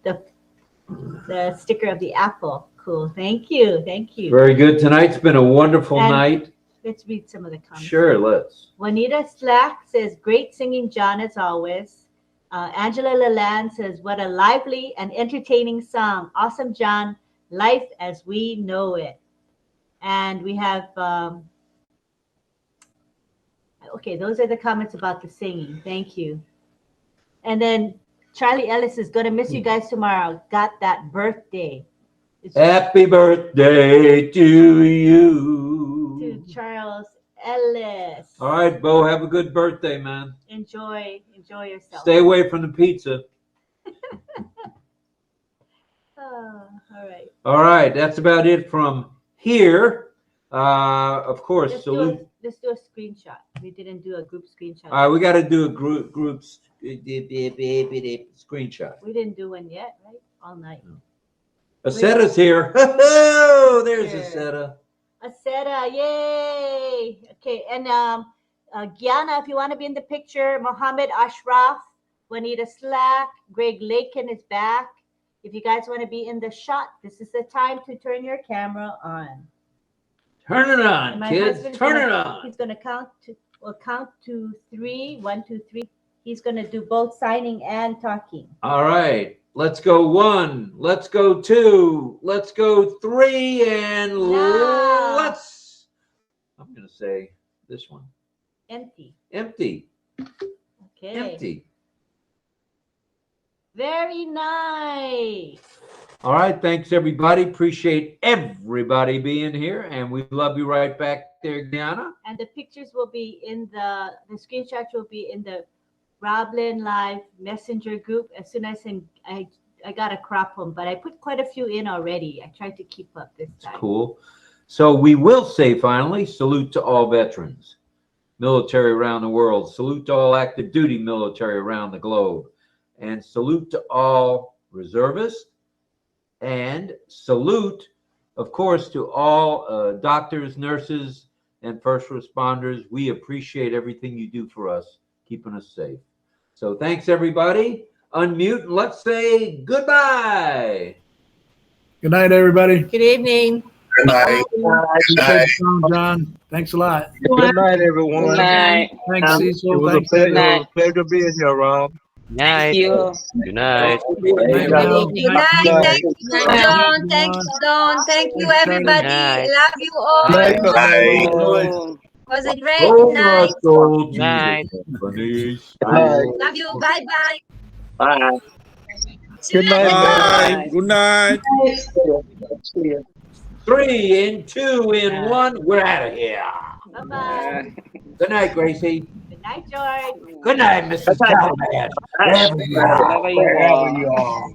The sticker of the apple. Cool. Thank you. Thank you. Very good. Tonight's been a wonderful night. Let's read some of the comments. Sure, let's. Juanita Slack says, great singing, John, as always. Angela Lalande says, what a lively and entertaining song. Awesome, John. Life as we know it. And we have, okay, those are the comments about the singing. Thank you. And then Charlie Ellis is going to miss you guys tomorrow. Got that birthday. Happy birthday to you. To Charles Ellis. All right, Bo, have a good birthday, man. Enjoy yourself. Stay away from the pizza. All right. All right, that's about it from here. Of course, Let's salute. do a screenshot. We didn't do a group screenshot. All right, we got to do a group screenshot. We didn't do one yet, right? All night. Aceta's here. Oh, there's Aceta. Aceta, yay! Okay, and Gianna, if you want to be in the picture, Mohammed Ashraf, Juanita Slack, Greg Lakin is back. If you guys want to be in the shot, this is the time to turn your camera on. Turn it on, kids. Turn it on. He's going to count to 3. 1, 2, 3. He's going to do both signing and talking. All right. Let's go 1. Let's go 2. Let's go 3. And let's, I'm going to say this one. Empty. Empty. Okay. Empty. Very nice. All right. Thanks, everybody. Appreciate everybody being here. And we love you right back there, Gianna. And the pictures will be in the screenshots will be in the RobLynn Live Messenger group. As soon as I got to crop them, but I put quite a few in already. I tried to keep up this time. Cool. So we will say finally, salute to all veterans, military around the world. Salute to all active duty military around the globe. And salute to all reservists. And salute, of course, to all doctors, nurses, and first responders. We appreciate everything you do for us, keeping us safe. So thanks, everybody. Unmute and let's say goodbye. Good night, everybody. Good evening. Good night. Appreciate the song, John. Thanks a lot. Good night, everyone. Good night. Thanks, Cecil. It was a Thanks, pleasure, David. pleasure being here, Rob. Night. You. Good night. Thank Good you. night. Thank you, Night. John. Thank you, Don. Thank you, everybody. Night. Love you all. Night. Was a great Oh, night. Night. Love you. Bye bye. Bye. Good night. Bye. Good night. 3 and 2 and 1. We're out of here. Bye-bye. Good night, Gracie. Good night, George. Good night, Mrs. Calabash. Wherever you are. Wherever you are.